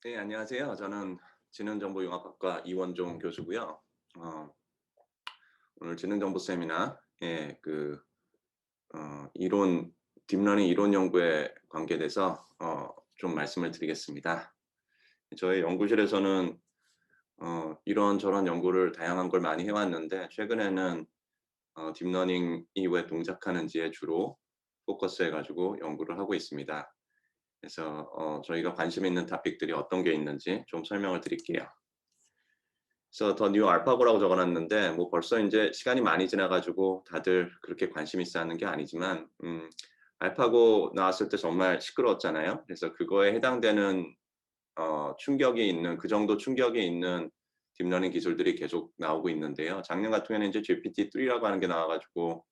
네, 안녕하세요. 저는 지능정보융합학과 이원종 교수고요. 어, 오늘 지능정보 세미나의 이론 딥러닝 이론 연구에 관계돼서 좀 말씀을 드리겠습니다. 저희 연구실에서는 이런저런 연구를 다양한 걸 많이 해왔는데 최근에는 딥러닝이 왜 동작하는지에 주로 포커스해가지고 연구를 하고 있습니다. 그래서 저희가 관심 있는 토픽들이 어떤 게 있는지 좀 설명을 드릴게요. 그래서 더 뉴 알파고라고 적어 놨는데 뭐 벌써 인제 시간이 많이 지나 가지고 다들 그렇게 관심 있어 하는 게 아니지만 알파고 나왔을 때 정말 시끄러웠잖아요. 그래서 그거에 해당되는 충격이 있는 그 정도 충격이 있는 딥러닝 기술들이 계속 나오고 있는데요. 작년 같은 경우에는 이제 GPT-3라고 하는 게 나와 가지고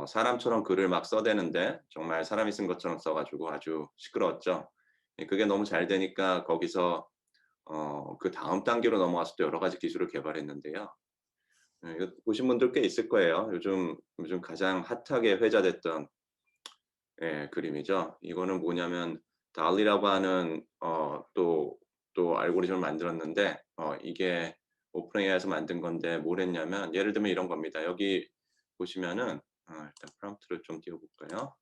사람처럼 글을 막 써대는데 정말 사람이 쓴 것처럼 써 가지고 아주 시끄러웠죠. 예, 그게 너무 잘 되니까 거기서 그다음 단계로 넘어가서 또 여러 가지 기술을 개발했는데요. 예, 이거 보신 분들 꽤 있을 거예요. 요즘 가장 핫하게 회자됐던 그림이죠. 이거는 뭐냐면 DALL-E라고 하는 또 알고리즘을 만들었는데 이게 오픈AI에서 만든 건데 뭘 했냐면 예를 들면 이런 겁니다. 여기 보시면은 일단 프롬프트를 좀 띄워 볼까요?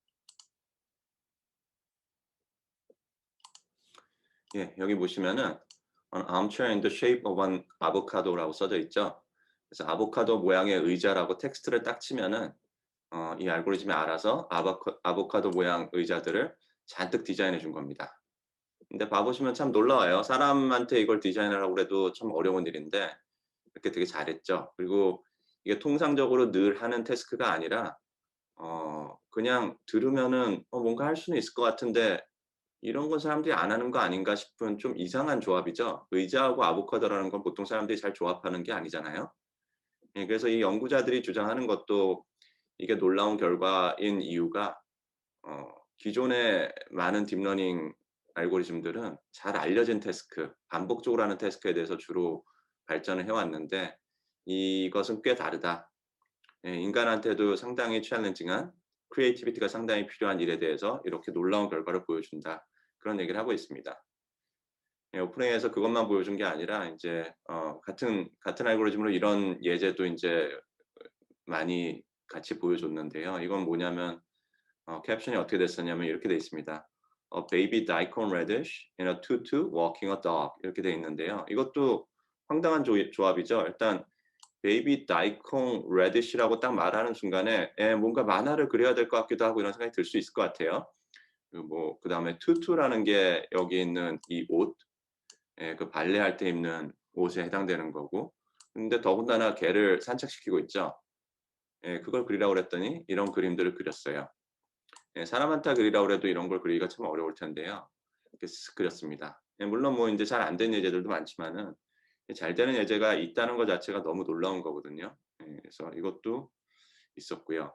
예, 여기 보시면은 An armchair in the shape of an avocado라고 써져 있죠. 그래서 아보카도 모양의 의자라고 텍스트를 딱 치면은 이 알고리즘이 알아서 아보카도 모양 의자들을 잔뜩 디자인해 준 겁니다. 근데 봐 보시면 참 놀라워요. 사람한테 이걸 디자인하라고 그래도 참 어려운 일인데 이렇게 되게 잘했죠. 그리고 이게 통상적으로 늘 하는 태스크가 아니라 그냥 들으면은 뭔가 할 수는 있을 것 같은데 이런 건 사람들이 안 하는 거 아닌가 싶은 좀 이상한 조합이죠. 의자하고 아보카도라는 건 보통 사람들이 잘 조합하는 게 아니잖아요. 예, 그래서 이 연구자들이 주장하는 것도 이게 놀라운 결과인 이유가 기존의 많은 딥러닝 알고리즘들은 잘 알려진 태스크, 반복적으로 하는 태스크에 대해서 주로 발전을 해 왔는데 이것은 꽤 다르다. 예, 인간한테도 상당히 챌린징한 크리에이티비티가 상당히 필요한 일에 대해서 이렇게 놀라운 결과를 보여준다. 그런 얘기를 하고 있습니다. 예, 오픈AI에서 그것만 보여준 게 아니라 인제 같은 알고리즘으로 이런 예제도 인제 많이 같이 보여줬는데요. 이건 뭐냐면 캡션이 어떻게 됐었냐면 이렇게 돼 있습니다. "A baby daikon radish in a tutu walking a dog." 이렇게 돼 있는데요. 이것도 황당한 조합이죠. 일단 베이비 다이콘 레디시라고 딱 말하는 순간에 뭔가 만화를 그려야 될 것 같기도 하고 이런 생각이 들 수 있을 것 같아요. 그다음에 투투라는 게 여기 있는 이 옷, 그 발레할 때 입는 옷에 해당되는 거고 근데 더군다나 개를 산책시키고 있죠. 예, 그걸 그리라고 그랬더니 이런 그림들을 그렸어요. 예, 사람한테 그리라고 그래도 이런 걸 그리기가 참 어려울 텐데요. 이렇게 쓱 그렸습니다. 예, 물론 뭐 인제 잘 안 된 예제들도 많지만은 잘 되는 예제가 있다는 것 자체가 너무 놀라운 거거든요. 예, 그래서 이것도 있었고요.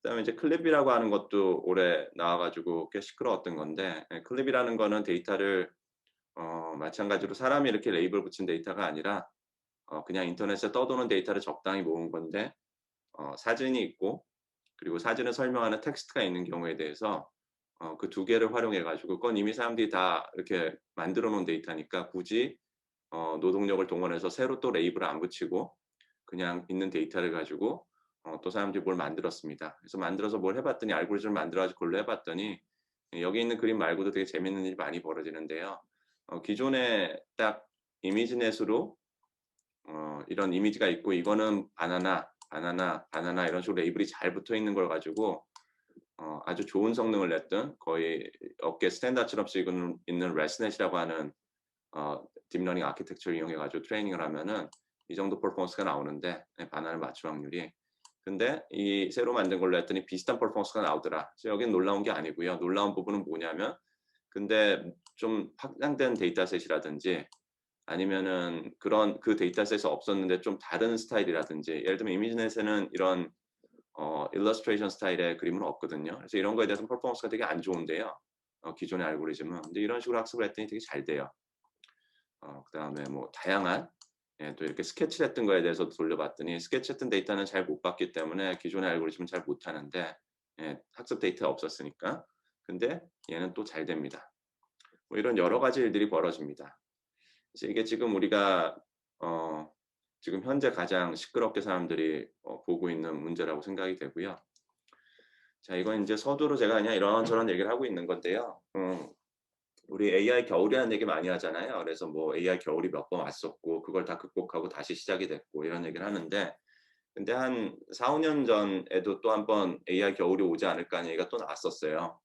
그다음에 이제 클립이라고 하는 것도 올해 나와 가지고 꽤 시끄러웠던 건데 클립이라는 거는 데이터를 마찬가지로 사람이 이렇게 레이블 붙인 데이터가 아니라 그냥 인터넷에 떠도는 데이터를 적당히 모은 건데 사진이 있고 그리고 사진을 설명하는 텍스트가 있는 경우에 대해서 그 두 개를 활용해 가지고 그건 이미 사람들이 다 이렇게 만들어 놓은 데이터니까 굳이 노동력을 동원해서 새로 또 레이블을 안 붙이고 그냥 있는 데이터를 가지고 또 사람들이 뭘 만들었습니다. 그래서 만들어서 뭘 해 봤더니 알고리즘을 만들어 가지고 그걸로 해 봤더니 여기 있는 그림 말고도 되게 재밌는 일이 많이 벌어지는데요. 기존에 딱 이미지넷으로 이런 이미지가 있고 이거는 바나나, 바나나, 바나나 이런 식으로 레이블이 잘 붙어 있는 걸 가지고 아주 좋은 성능을 냈던 거의 업계 스탠다드처럼 쓰이고 있는 레스넷이라고 하는 딥러닝 아키텍처를 이용해 가지고 트레이닝을 하면은 이 정도 퍼포먼스가 나오는데 반환을 맞출 확률이. 근데 이 새로 만든 걸로 했더니 비슷한 퍼포먼스가 나오더라. 그래서 여긴 놀라운 게 아니고요. 놀라운 부분은 뭐냐면 근데 좀 확장된 데이터셋이라든지 아니면은 그런 그 데이터셋이 없었는데 좀 다른 스타일이라든지 예를 들면 이미지넷에는 이런 일러스트레이션 스타일의 그림은 없거든요. 그래서 이런 거에 대해서는 퍼포먼스가 되게 안 좋은데요. 기존의 알고리즘은. 근데 이런 식으로 학습을 했더니 되게 잘 돼요. 그다음에 뭐 다양한 또 이렇게 스케치를 했던 거에 대해서 돌려봤더니 스케치했던 데이터는 잘 못 봤기 때문에 기존의 알고리즘은 잘 못하는데 학습 데이터가 없었으니까. 근데 얘는 또 잘 됩니다. 뭐 이런 여러 가지 일들이 벌어집니다. 그래서 이게 지금 우리가 어 지금 현재 가장 시끄럽게 사람들이 보고 있는 문제라고 생각이 되고요. 자, 이건 인제 서두로 제가 그냥 이런저런 얘기를 하고 있는 건데요. 우리 AI 겨울이라는 얘기 많이 하잖아요. 그래서 뭐 AI 겨울이 몇 번 왔었고 그걸 다 극복하고 다시 시작이 됐고 이런 얘기를 하는데, 근데 한 4-5년 전에도 또 한 번 'AI 겨울이 오지 않을까.' 하는 얘기가 또 나왔었어요.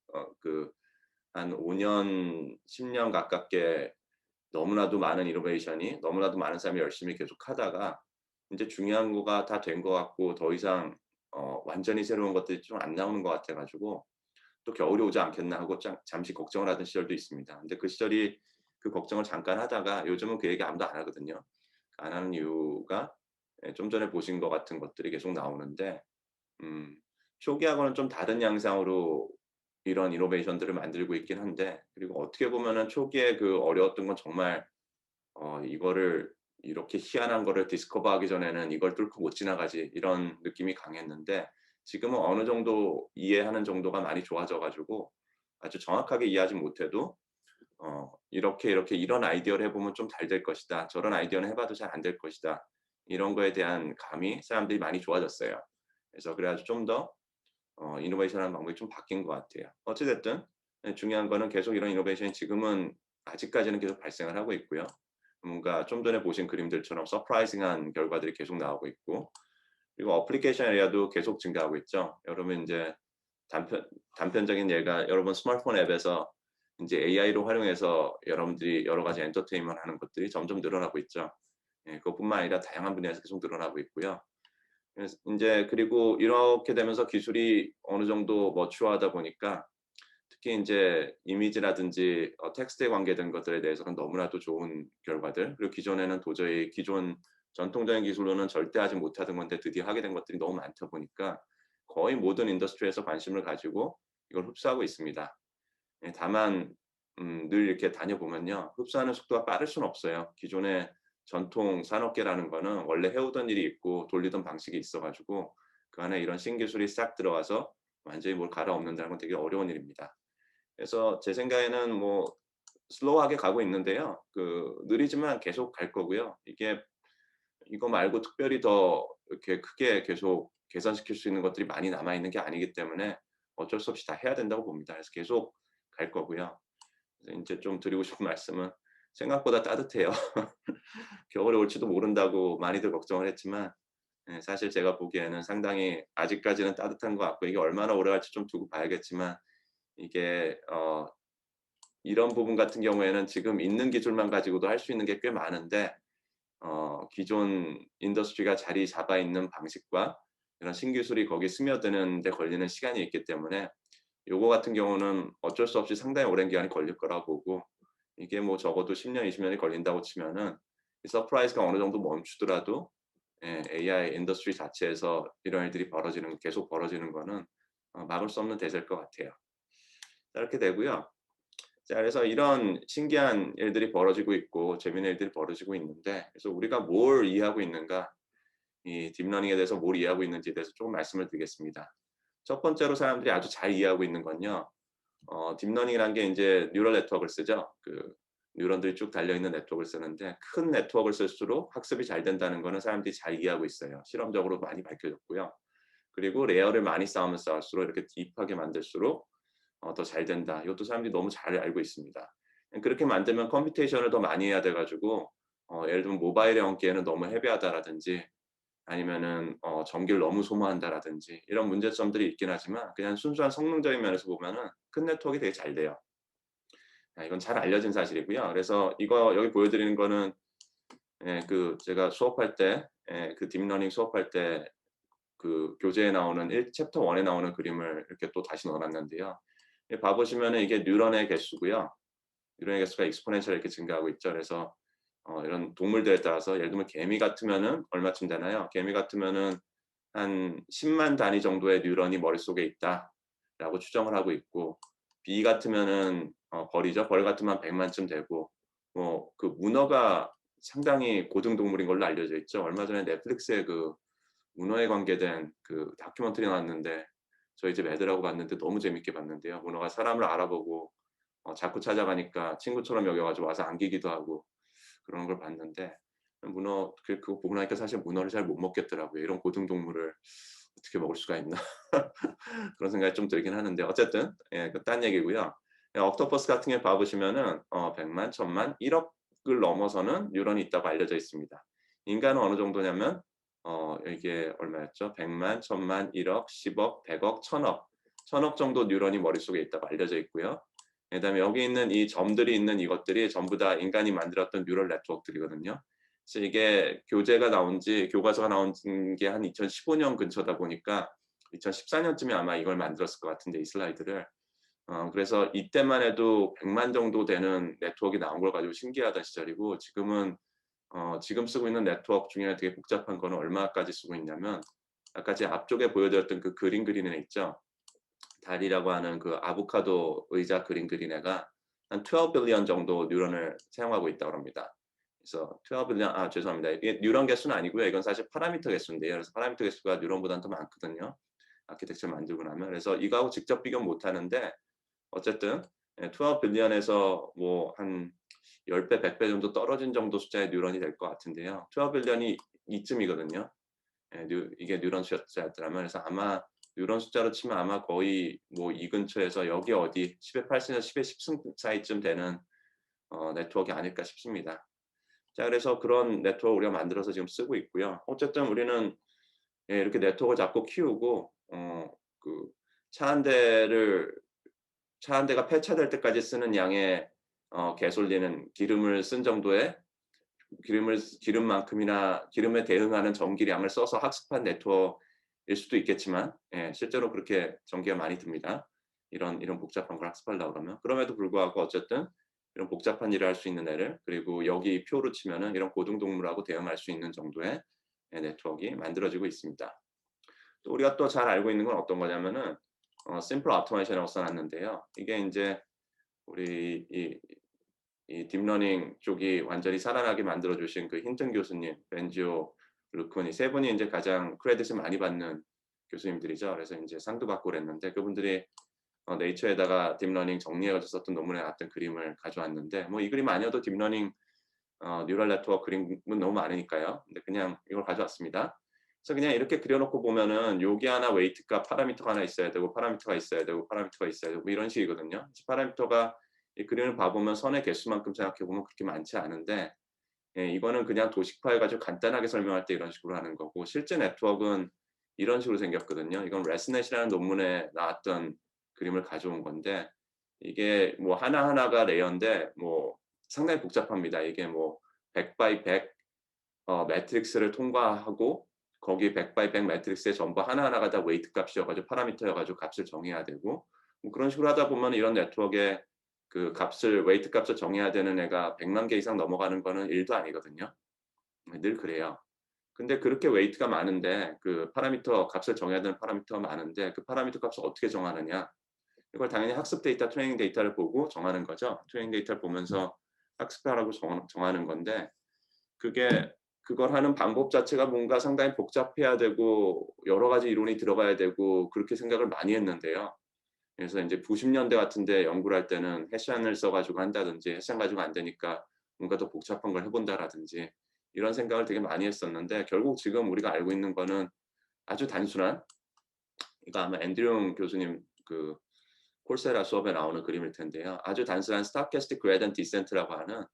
한 5 년 10년 가깝게 너무나도 많은 이노베이션이, 너무나도 많은 사람이 열심히 계속하다가 인제 중요한 거가 다 된 것 같고 더 이상 완전히 새로운 것들이 좀 안 나오는 것 같아 가지고 '또 겨울이 오지 않겠나.' 하고 잠시 걱정을 하던 시절도 있습니다. 근데 그 시절이, 그 걱정을 잠깐 하다가 요즘은 그 얘기 아무도 안 하거든요. 안 하는 이유가, 좀 전에 보신 것 같은 것들이 계속 나오는데, 음 초기하고는 좀 다른 양상으로 이런 이노베이션들을 만들고 있긴 한데, 그리고 어떻게 보면은 초기에 그 어려웠던 건 정말 이거를 이렇게 희한한 거를 디스커버하기 전에는 '이걸 뚫고 못 지나가지.' 이런 느낌이 강했는데, 지금은 어느 정도 이해하는 정도가 많이 좋아져 가지고 아주 정확하게 이해하지 못해도 이렇게, 이렇게 이런 아이디어를 해 보면 좀 잘 될 것이다. 저런 아이디어는 해 봐도 잘 안 될 것이다. 이런 거에 대한 감이 사람들이 많이 좋아졌어요. 그래서 그래 가지고 좀 더 이노베이션하는 방법이 좀 바뀐 것 같아요. 어찌 됐든 중요한 거는 계속 이런 이노베이션이 지금은 아직까지는 계속 발생을 하고 있고요. 뭔가 좀 전에 보신 그림들처럼 서프라이징한 결과들이 계속 나오고 있고, 그리고 어플리케이션 에리아도 계속 증가하고 있죠. 여러분 인제 단편적인 예가, 여러분 스마트폰 앱에서 인제 AI로 활용해서 여러분들이 여러 가지 엔터테인먼트 하는 것들이 점점 늘어나고 있죠. 예, 그것뿐만 아니라 다양한 분야에서 계속 늘어나고 있고요. 그래서 인제, 그리고 이렇게 되면서 기술이 어느 정도 머추어하다 보니까 특히 인제 이미지라든지 텍스트에 관계된 것들에 대해서는 너무나도 좋은 결과들, 그리고 기존에는 도저히 기존 전통적인 기술로는 절대 하지 못하던 건데 드디어 하게 된 것들이 너무 많다 보니까 거의 모든 인더스트리에서 관심을 가지고 이걸 흡수하고 있습니다. 예, 다만 늘 이렇게 다녀보면요, 흡수하는 속도가 빠를 수는 없어요. 기존의 전통 산업계라는 거는 원래 해오던 일이 있고 돌리던 방식이 있어 가지고 그 안에 이런 신기술이 싹 들어와서 완전히 뭘 갈아엎는다는 건 되게 어려운 일입니다. 그래서 제 생각에는 뭐 슬로우하게 가고 있는데요. 느리지만 계속 갈 거고요. 이게 이거 말고 특별히 더 이렇게 크게 계속 개선시킬 수 있는 것들이 많이 남아 있는 게 아니기 때문에 어쩔 수 없이 다 해야 된다고 봅니다. 그래서 계속 갈 거고요. 그래서 인제 좀 드리고 싶은 말씀은 생각보다 따뜻해요. 겨울이 올지도 모른다고 많이들 걱정을 했지만, 사실 제가 보기에는 상당히 아직까지는 따뜻한 것 같고, 이게 얼마나 오래갈지 좀 두고 봐야겠지만, 이게 이런 부분 같은 경우에는 지금 있는 기술만 가지고도 할 수 있는 게 꽤 많은데, 기존 인더스트리가 자리 잡아 있는 방식과 이런 신기술이 거기에 스며드는 데 걸리는 시간이 있기 때문에 요거 같은 경우는 어쩔 수 없이 상당히 오랜 기간이 걸릴 거라고 보고, 이게 뭐 적어도 10년 20 년이 걸린다고 치면은 이 서프라이즈가 어느 정도 멈추더라도, AI 인더스트리 자체에서 이런 일들이 계속 벌어지는 거는 막을 수 없는 대세일 것 같아요. 이렇게 되고요. 자, 그래서 이런 신기한 일들이 벌어지고 있고 재미있는 일들이 벌어지고 있는데, 그래서 우리가 뭘 이해하고 있는가, 이 딥러닝에 대해서 뭘 이해하고 있는지에 대해서 조금 말씀을 드리겠습니다. 첫 번째로 사람들이 아주 잘 이해하고 있는 건요. 딥러닝이라는 게 인제 뉴럴 네트워크를 쓰죠. 뉴런들이 쭉 달려 있는 네트워크를 쓰는데, 큰 네트워크를 쓸수록 학습이 잘 된다는 거는 사람들이 잘 이해하고 있어요. 실험적으로 많이 밝혀졌고요. 그리고 레이어를 많이 쌓으면 쌓을수록 이렇게 딥하게 만들수록 더 잘 된다. 이것도 사람들이 너무 잘 알고 있습니다. 그렇게 만들면 컴퓨테이션을 더 많이 해야 돼 가지고 예를 들면 모바일에 얹기에는 너무 헤비하다라든지, 아니면은 전기를 너무 소모한다라든지 이런 문제점들이 있긴 하지만, 그냥 순수한 성능적인 면에서 보면은 큰 네트워크가 되게 잘 돼요. 이건 잘 알려진 사실이고요. 그래서 이거 여기 보여 드리는 거는, 제가 수업할 때, 그 딥러닝 수업할 때 교재에 나오는 챕터 1에 나오는 그림을 이렇게 또 다시 넣어 놨는데요. 봐 보시면은 이게 뉴런의 개수고요. 뉴런의 개수가 익스포넨셜 이렇게 증가하고 있죠. 그래서 이런 동물들에 따라서 예를 들면 개미 같으면은 얼마쯤 되나요? 개미 같으면은 한 10만 단위 정도의 뉴런이 머릿속에 있다라고 추정을 하고 있고, 비 같으면은 벌이죠. 벌 같으면 한 100 만쯤 되고, 문어가 상당히 고등 동물인 걸로 알려져 있죠. 얼마 전에 넷플릭스에 문어에 관계된 다큐멘터리 나왔는데 저희 집 애들하고 봤는데 너무 재밌게 봤는데요. 문어가 사람을 알아보고 자꾸 찾아가니까 친구처럼 여겨가지고 와서 안기기도 하고 그런 걸 봤는데 문어 그거 보고 나니까 사실 문어를 잘 못 먹겠더라고요. 이런 고등동물을 어떻게 먹을 수가 있나 그런 생각이 좀 들긴 하는데 어쨌든 예, 그 딴 얘기고요. 예, 옥토퍼스 같은 경우 봐 보시면은 100만, 1000만, 1억을 넘어서는 뉴런이 있다고 알려져 있습니다. 인간은 어느 정도냐면 이게 얼마였죠? 100만, 1000만, 1억, 10억, 100억, 1000억. 1000억 정도 뉴런이 머릿속에 있다고 알려져 있고요. 그다음에 여기 있는 이 점들이 있는 이것들이 전부 다 인간이 만들었던 뉴럴 네트워크들이거든요. 그래서 이게 교과서가 나온 게 한 2015년 근처다 보니까 2014년쯤에 아마 이걸 만들었을 것 같은데 이 슬라이드를. 그래서 이때만 해도 100만 정도 되는 네트워크가 나온 걸 가지고 신기하던 시절이고 지금은 지금 쓰고 있는 네트워크 중에 되게 복잡한 거는 얼마까지 쓰고 있냐면 아까 제 앞쪽에 보여드렸던 그 그림 그리는 애 있죠. 달이라고 하는 그 아보카도 의자 그림 그린 애가 한 12 빌리언 정도 뉴런을 사용하고 있다고 합니다. 그래서 12 빌리언 죄송합니다. 이게 뉴런 개수는 아니고요. 이건 사실 파라미터 개수인데요. 그래서 파라미터 개수가 뉴런보다는 더 많거든요. 아키텍처를 만들고 나면. 그래서 이거하고 직접 비교 못 하는데 어쨌든 예 12 빌리언에서 뭐 한 10배, 100배 정도 떨어진 정도 숫자의 뉴런이 될 것 같은데요. 12 빌리언이 이쯤이거든요. 예, 이게 뉴런 숫자였더라면 그래서 아마 뉴런 숫자로 치면 아마 거의 뭐 이 근처에서 여기 어디 10의 8승에서 10의 10승 사이쯤 되는 네트워크가 아닐까 싶습니다. 자, 그래서 그런 네트워크 우리가 만들어서 지금 쓰고 있고요. 어쨌든 우리는 예, 이렇게 네트워크를 자꾸 키우고 그 차 한 대를 차 한 대가 폐차될 때까지 쓰는 양의 개솔리는 기름을 쓴 정도의 기름만큼이나 기름에 대응하는 전기량을 써서 학습한 네트워크일 수도 있겠지만 예, 실제로 그렇게 전기가 많이 듭니다. 이런 복잡한 걸 학습하려고 그러면. 그럼에도 불구하고 어쨌든 이런 복잡한 일을 할 수 있는 애를 그리고 여기 표로 치면은 이런 고등동물하고 대응할 수 있는 정도의 예, 네트워크가 만들어지고 있습니다. 또 우리가 또 잘 알고 있는 건 어떤 거냐면은 심플 오토메이션이라고 써 놨는데요. 이게 인제 우리 이 딥러닝 쪽이 완전히 살아나게 만들어 주신 그 힌튼 교수님, 벤지오 루크니 세 분이 인제 가장 크레딧을 많이 받는 교수님들이죠. 그래서 인제 상도 받고 그랬는데 그분들이 네이처에다가 딥러닝 정리해 가지고 썼던 논문에 나왔던 그림을 가져왔는데 뭐 이 그림 아니어도 딥러닝 뉴럴 네트워크 그림은 너무 많으니까요. 근데 그냥 이걸 가져왔습니다. 그래서 그냥 이렇게 그려 놓고 보면은 여기 하나 웨이트가 파라미터가 하나 있어야 되고 파라미터가 있어야 되고 파라미터가 있어야 되고 뭐 이런 식이거든요. 파라미터가 이 그림을 봐 보면 선의 개수만큼 생각해 보면 그렇게 많지 않은데 예, 이거는 그냥 도식화해 가지고 간단하게 설명할 때 이런 식으로 하는 거고 실제 네트워크는 이런 식으로 생겼거든요. 이건 레스넷이라는 논문에 나왔던 그림을 가져온 건데 이게 뭐 하나하나가 레이어인데 뭐 상당히 복잡합니다. 이게 뭐 100 바이 100 매트릭스를 통과하고 거기 100 바이 100 매트릭스의 전부 하나하나가 다 웨이트 값이어 가지고 파라미터여 가지고 값을 정해야 되고 뭐 그런 식으로 하다 보면 이런 네트워크의 그 값을 웨이트 값을 정해야 되는 애가 100만 개 이상 넘어가는 거는 일도 아니거든요. 늘 그래요. 근데 그렇게 웨이트가 많은데 그 파라미터 값을 정해야 되는 파라미터가 많은데 그 파라미터 값을 어떻게 정하느냐. 이걸 당연히 학습 데이터, 트레이닝 데이터를 보고 정하는 거죠. 트레이닝 데이터를 보면서 학습하라고 정하는 건데 그게 그걸 하는 방법 자체가 뭔가 상당히 복잡해야 되고 여러 가지 이론이 들어가야 되고 그렇게 생각을 많이 했는데요. 그래서 인제 90 년대 같은 데 연구를 할 때는 해시안을 써 가지고 한다든지 해시안 가지고 안 되니까 뭔가 더 복잡한 걸 해 본다라든지 이런 생각을 되게 많이 했었는데 결국 지금 우리가 알고 있는 거는 아주 단순한 이거 아마 앤드류 교수님 그 콜세라 수업에 나오는 그림일 텐데요. 아주 단순한 스토캐스틱 그레디언트 디센트라고 하는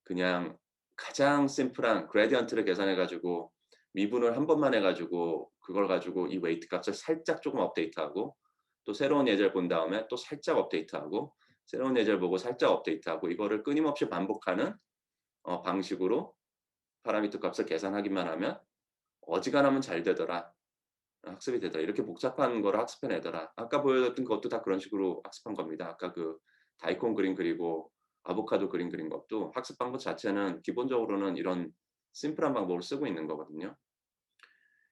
그냥 가장 심플한 그레디언트를 계산해 가지고 미분을 한 번만 해 가지고 그걸 가지고 이 웨이트 값을 살짝 조금 업데이트하고 또 새로운 예제를 본 다음에 또 살짝 업데이트하고 새로운 예제를 보고 살짝 업데이트하고 이거를 끊임없이 반복하는 방식으로 파라미터 값을 계산하기만 하면 어지간하면 잘 되더라. 학습이 되더라. 이렇게 복잡한 거를 학습해내더라. 아까 보여줬던 것도 다 그런 식으로 학습한 겁니다. 아까 그 다이콘 그림 그리고 아보카도 그림 그린 것도 학습 방법 자체는 기본적으로는 이런 심플한 방법을 쓰고 있는 거거든요.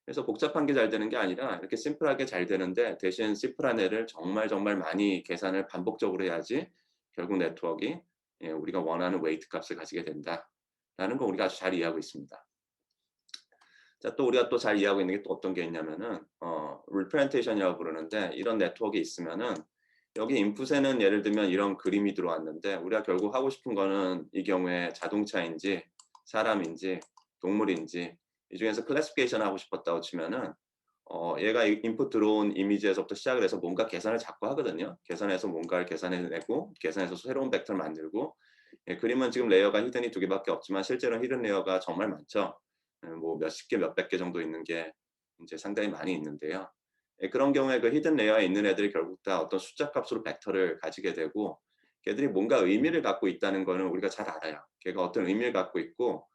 그래서 복잡한 게 잘 되는 게 아니라 이렇게 심플하게 잘 되는데 대신 심플한 애를 정말 정말 많이 계산을 반복적으로 해야지 결국 네트워크가 예, 우리가 원하는 웨이트 값을 가지게 된다라는 거 우리가 아주 잘 이해하고 있습니다. 자, 또 우리가 또 잘 이해하고 있는 게 또 어떤 게 있냐면은 representation이라고 부르는데 이런 네트워크가 있으면은 여기 인풋에는 예를 들면 이런 그림이 들어왔는데 우리가 결국 하고 싶은 거는 이 경우에 자동차인지 사람인지 동물인지 이 중에서 클래시피케이션 하고 싶었다고 치면은 얘가 인풋 들어온 이미지에서부터 시작을 해서 뭔가 계산을 자꾸 하거든요. 계산해서 뭔가를 계산해내고 계산해서 새로운 벡터를 만들고 예, 그림은 지금 레이어가 히든이 2개밖에 없지만 실제로는 히든 레이어가 정말 많죠. 뭐 몇십 개, 몇백 개 정도 있는 게 이제 상당히 많이 있는데요. 예, 그런 경우에 그 히든 레이어에 있는 애들이 결국 다 어떤 숫자 값으로 벡터를 가지게 되고 걔들이 뭔가 의미를 갖고 있다는 거는 우리가 잘 알아요. 걔가 어떤 의미를 갖고 있고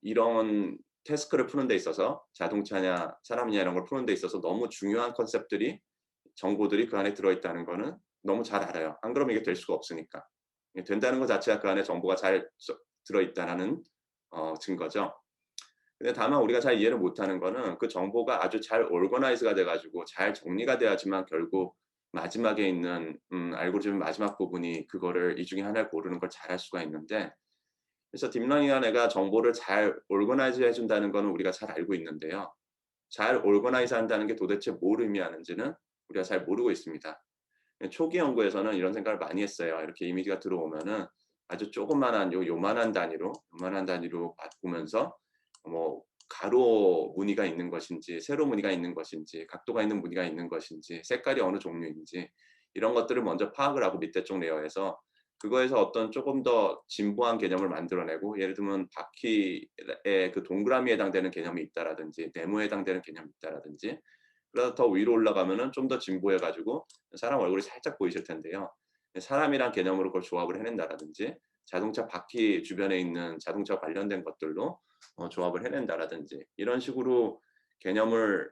이런 태스크를 푸는 데 있어서 자동차냐 사람이냐 이런 걸 푸는 데 있어서 너무 중요한 컨셉들이 정보들이 그 안에 들어있다는 거는 너무 잘 알아요. 안 그러면 이게 될 수가 없으니까. 이게 된다는 것 자체가 그 안에 정보가 잘 들어있다는 증거죠. 근데 다만 우리가 잘 이해를 못하는 거는 그 정보가 아주 잘 오거나이즈가 돼 가지고 잘 정리가 돼야지만 결국 마지막에 있는 알고리즘 마지막 부분이 그거를 이 중에 하나를 고르는 걸 잘할 수가 있는데 그래서 딥러닝이라는 애가 정보를 잘 오거나이즈 해 준다는 거는 우리가 잘 알고 있는데요. 잘 오거나이즈 한다는 게 도대체 뭘 의미하는지는 우리가 잘 모르고 있습니다. 초기 연구에서는 이런 생각을 많이 했어요. 이렇게 이미지가 들어오면은 아주 조그마한 요만한 단위로 바꾸면서 뭐 가로 무늬가 있는 것인지 세로 무늬가 있는 것인지 각도가 있는 무늬가 있는 것인지 색깔이 어느 종류인지 이런 것들을 먼저 파악을 하고 밑에 쪽 레이어에서 그거에서 어떤 조금 더 진보한 개념을 만들어내고 예를 들면 바퀴의 그 동그라미에 해당되는 개념이 있다라든지 네모에 해당되는 개념이 있다라든지 그래서 더 위로 올라가면은 좀 더 진보해 가지고 사람 얼굴이 살짝 보이실 텐데요. 사람이란 개념으로 그걸 조합을 해낸다라든지 자동차 바퀴 주변에 있는 자동차 관련된 것들로 조합을 해낸다라든지 이런 식으로 개념을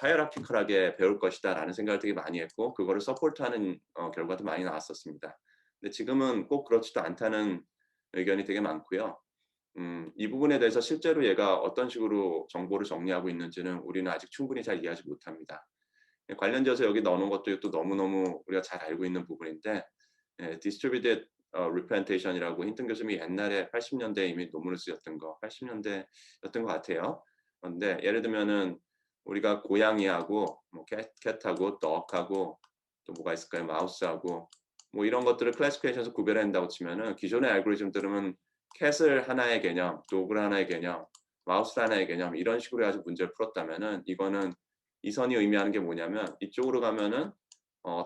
하이라키컬하게 배울 것이다라는 생각을 되게 많이 했고 그거를 서포트하는 결과도 많이 나왔었습니다. 근데 지금은 꼭 그렇지도 않다는 의견이 되게 많고요. 이 부분에 대해서 실제로 얘가 어떤 식으로 정보를 정리하고 있는지는 우리는 아직 충분히 잘 이해하지 못합니다. 예, 관련지어서 여기 넣어 놓은 것도 또 너무너무 우리가 잘 알고 있는 부분인데 예, distributed representation이라고 힌튼 교수님이 옛날에 80년대에 이미 논문을 쓰셨던 거 80년대였던 것 같아요. 그런데 예를 들면은 우리가 고양이하고 뭐 캣하고 덕하고 또 뭐가 있을까요? 마우스하고 뭐 이런 것들을 클래시피케이션에서 구별한다고 치면은 기존의 알고리즘들은 캣을 하나의 개념, 도그를 하나의 개념, 마우스 하나의 개념 이런 식으로 해 가지고 문제를 풀었다면은 이거는 이 선이 의미하는 게 뭐냐면 이쪽으로 가면은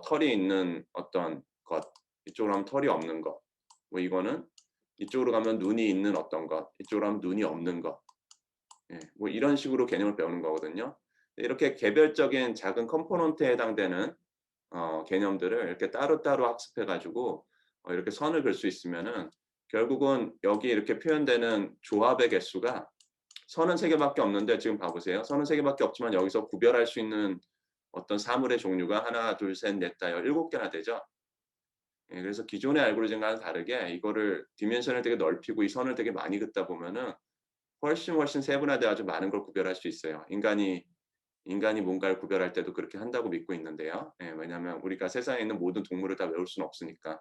털이 있는 어떤 것, 이쪽으로 가면 털이 없는 것. 뭐 이거는 이쪽으로 가면 눈이 있는 어떤 것, 이쪽으로 가면 눈이 없는 것. 예, 뭐 이런 식으로 개념을 배우는 거거든요. 이렇게 개별적인 작은 컴포넌트에 해당되는 개념들을 이렇게 따로따로 학습해 가지고 이렇게 선을 그을 수 있으면은 결국은 여기 이렇게 표현되는 조합의 개수가 선은 3개밖에 없는데 지금 봐 보세요. 선은 3개밖에 없지만 여기서 구별할 수 있는 어떤 사물의 종류가 하나, 둘, 셋, 넷, 다 17개나 되죠. 예, 그래서 기존의 알고리즘과는 다르게 이거를 디멘션을 되게 넓히고 이 선을 되게 많이 긋다 보면은 훨씬 세분화돼 아주 많은 걸 구별할 수 있어요. 인간이 뭔가를 구별할 때도 그렇게 한다고 믿고 있는데요. 예, 왜냐하면 우리가 세상에 있는 모든 동물을 다 외울 수는 없으니까.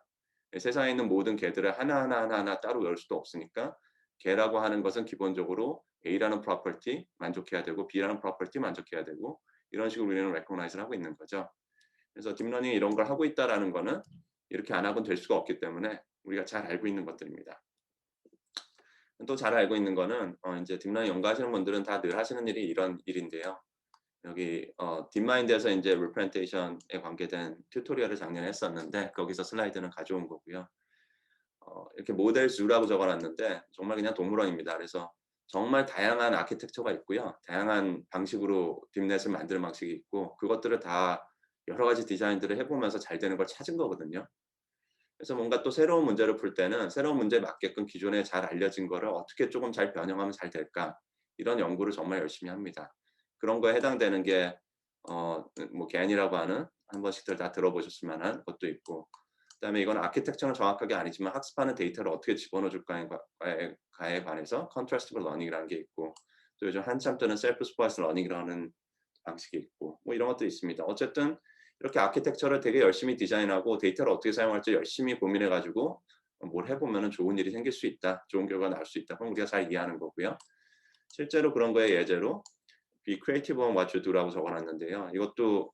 예, 세상에 있는 모든 개들을 하나하나 따로 외울 수도 없으니까 개라고 하는 것은 기본적으로 A라는 property 만족해야 되고 B라는 property 만족해야 되고 이런 식으로 우리는 recognize를 하고 있는 거죠. 그래서 딥러닝이 이런 걸 하고 있다라는 거는 이렇게 안 하고는 될 수가 없기 때문에 우리가 잘 알고 있는 것들입니다. 또 잘 알고 있는 거는 인제 딥러닝 연구하시는 분들은 다 늘 하시는 일이 이런 일인데요. 여기 딥마인드에서 인제 representation에 관계된 튜토리얼을 작년에 했었는데 거기서 슬라이드는 가져온 거고요. 이렇게 모델 즈라고 적어 놨는데 정말 그냥 동물원입니다. 그래서 정말 다양한 아키텍처가 있고요. 다양한 방식으로 딥넷을 만드는 방식이 있고 그것들을 다 여러 가지 디자인들을 해 보면서 잘 되는 걸 찾은 거거든요. 그래서 뭔가 또 새로운 문제를 풀 때는 새로운 문제에 맞게끔 기존에 잘 알려진 거를 어떻게 조금 잘 변형하면 잘 될까 이런 연구를 정말 열심히 합니다. 그런 거에 해당되는 게 뭐 겐이라고 하는 한 번씩들 다 들어보셨을 만한 것도 있고 그다음에 이건 아키텍처는 정확하게 아니지만 학습하는 데이터를 어떻게 집어넣어 줄까에 관해서 컨트라스티브 러닝이라는 게 있고 또 요즘 한참 뜨는 셀프 스포이스 러닝이라는 방식이 있고 뭐 이런 것도 있습니다. 어쨌든 이렇게 아키텍처를 되게 열심히 디자인하고 데이터를 어떻게 사용할지 열심히 고민해 가지고 뭘 해 보면은 좋은 일이 생길 수 있다. 좋은 결과가 나올 수 있다. 그럼 우리가 잘 이해하는 거고요. 실제로 그런 거에 예제로 be creative on what you do라고 적어 놨는데요. 이것도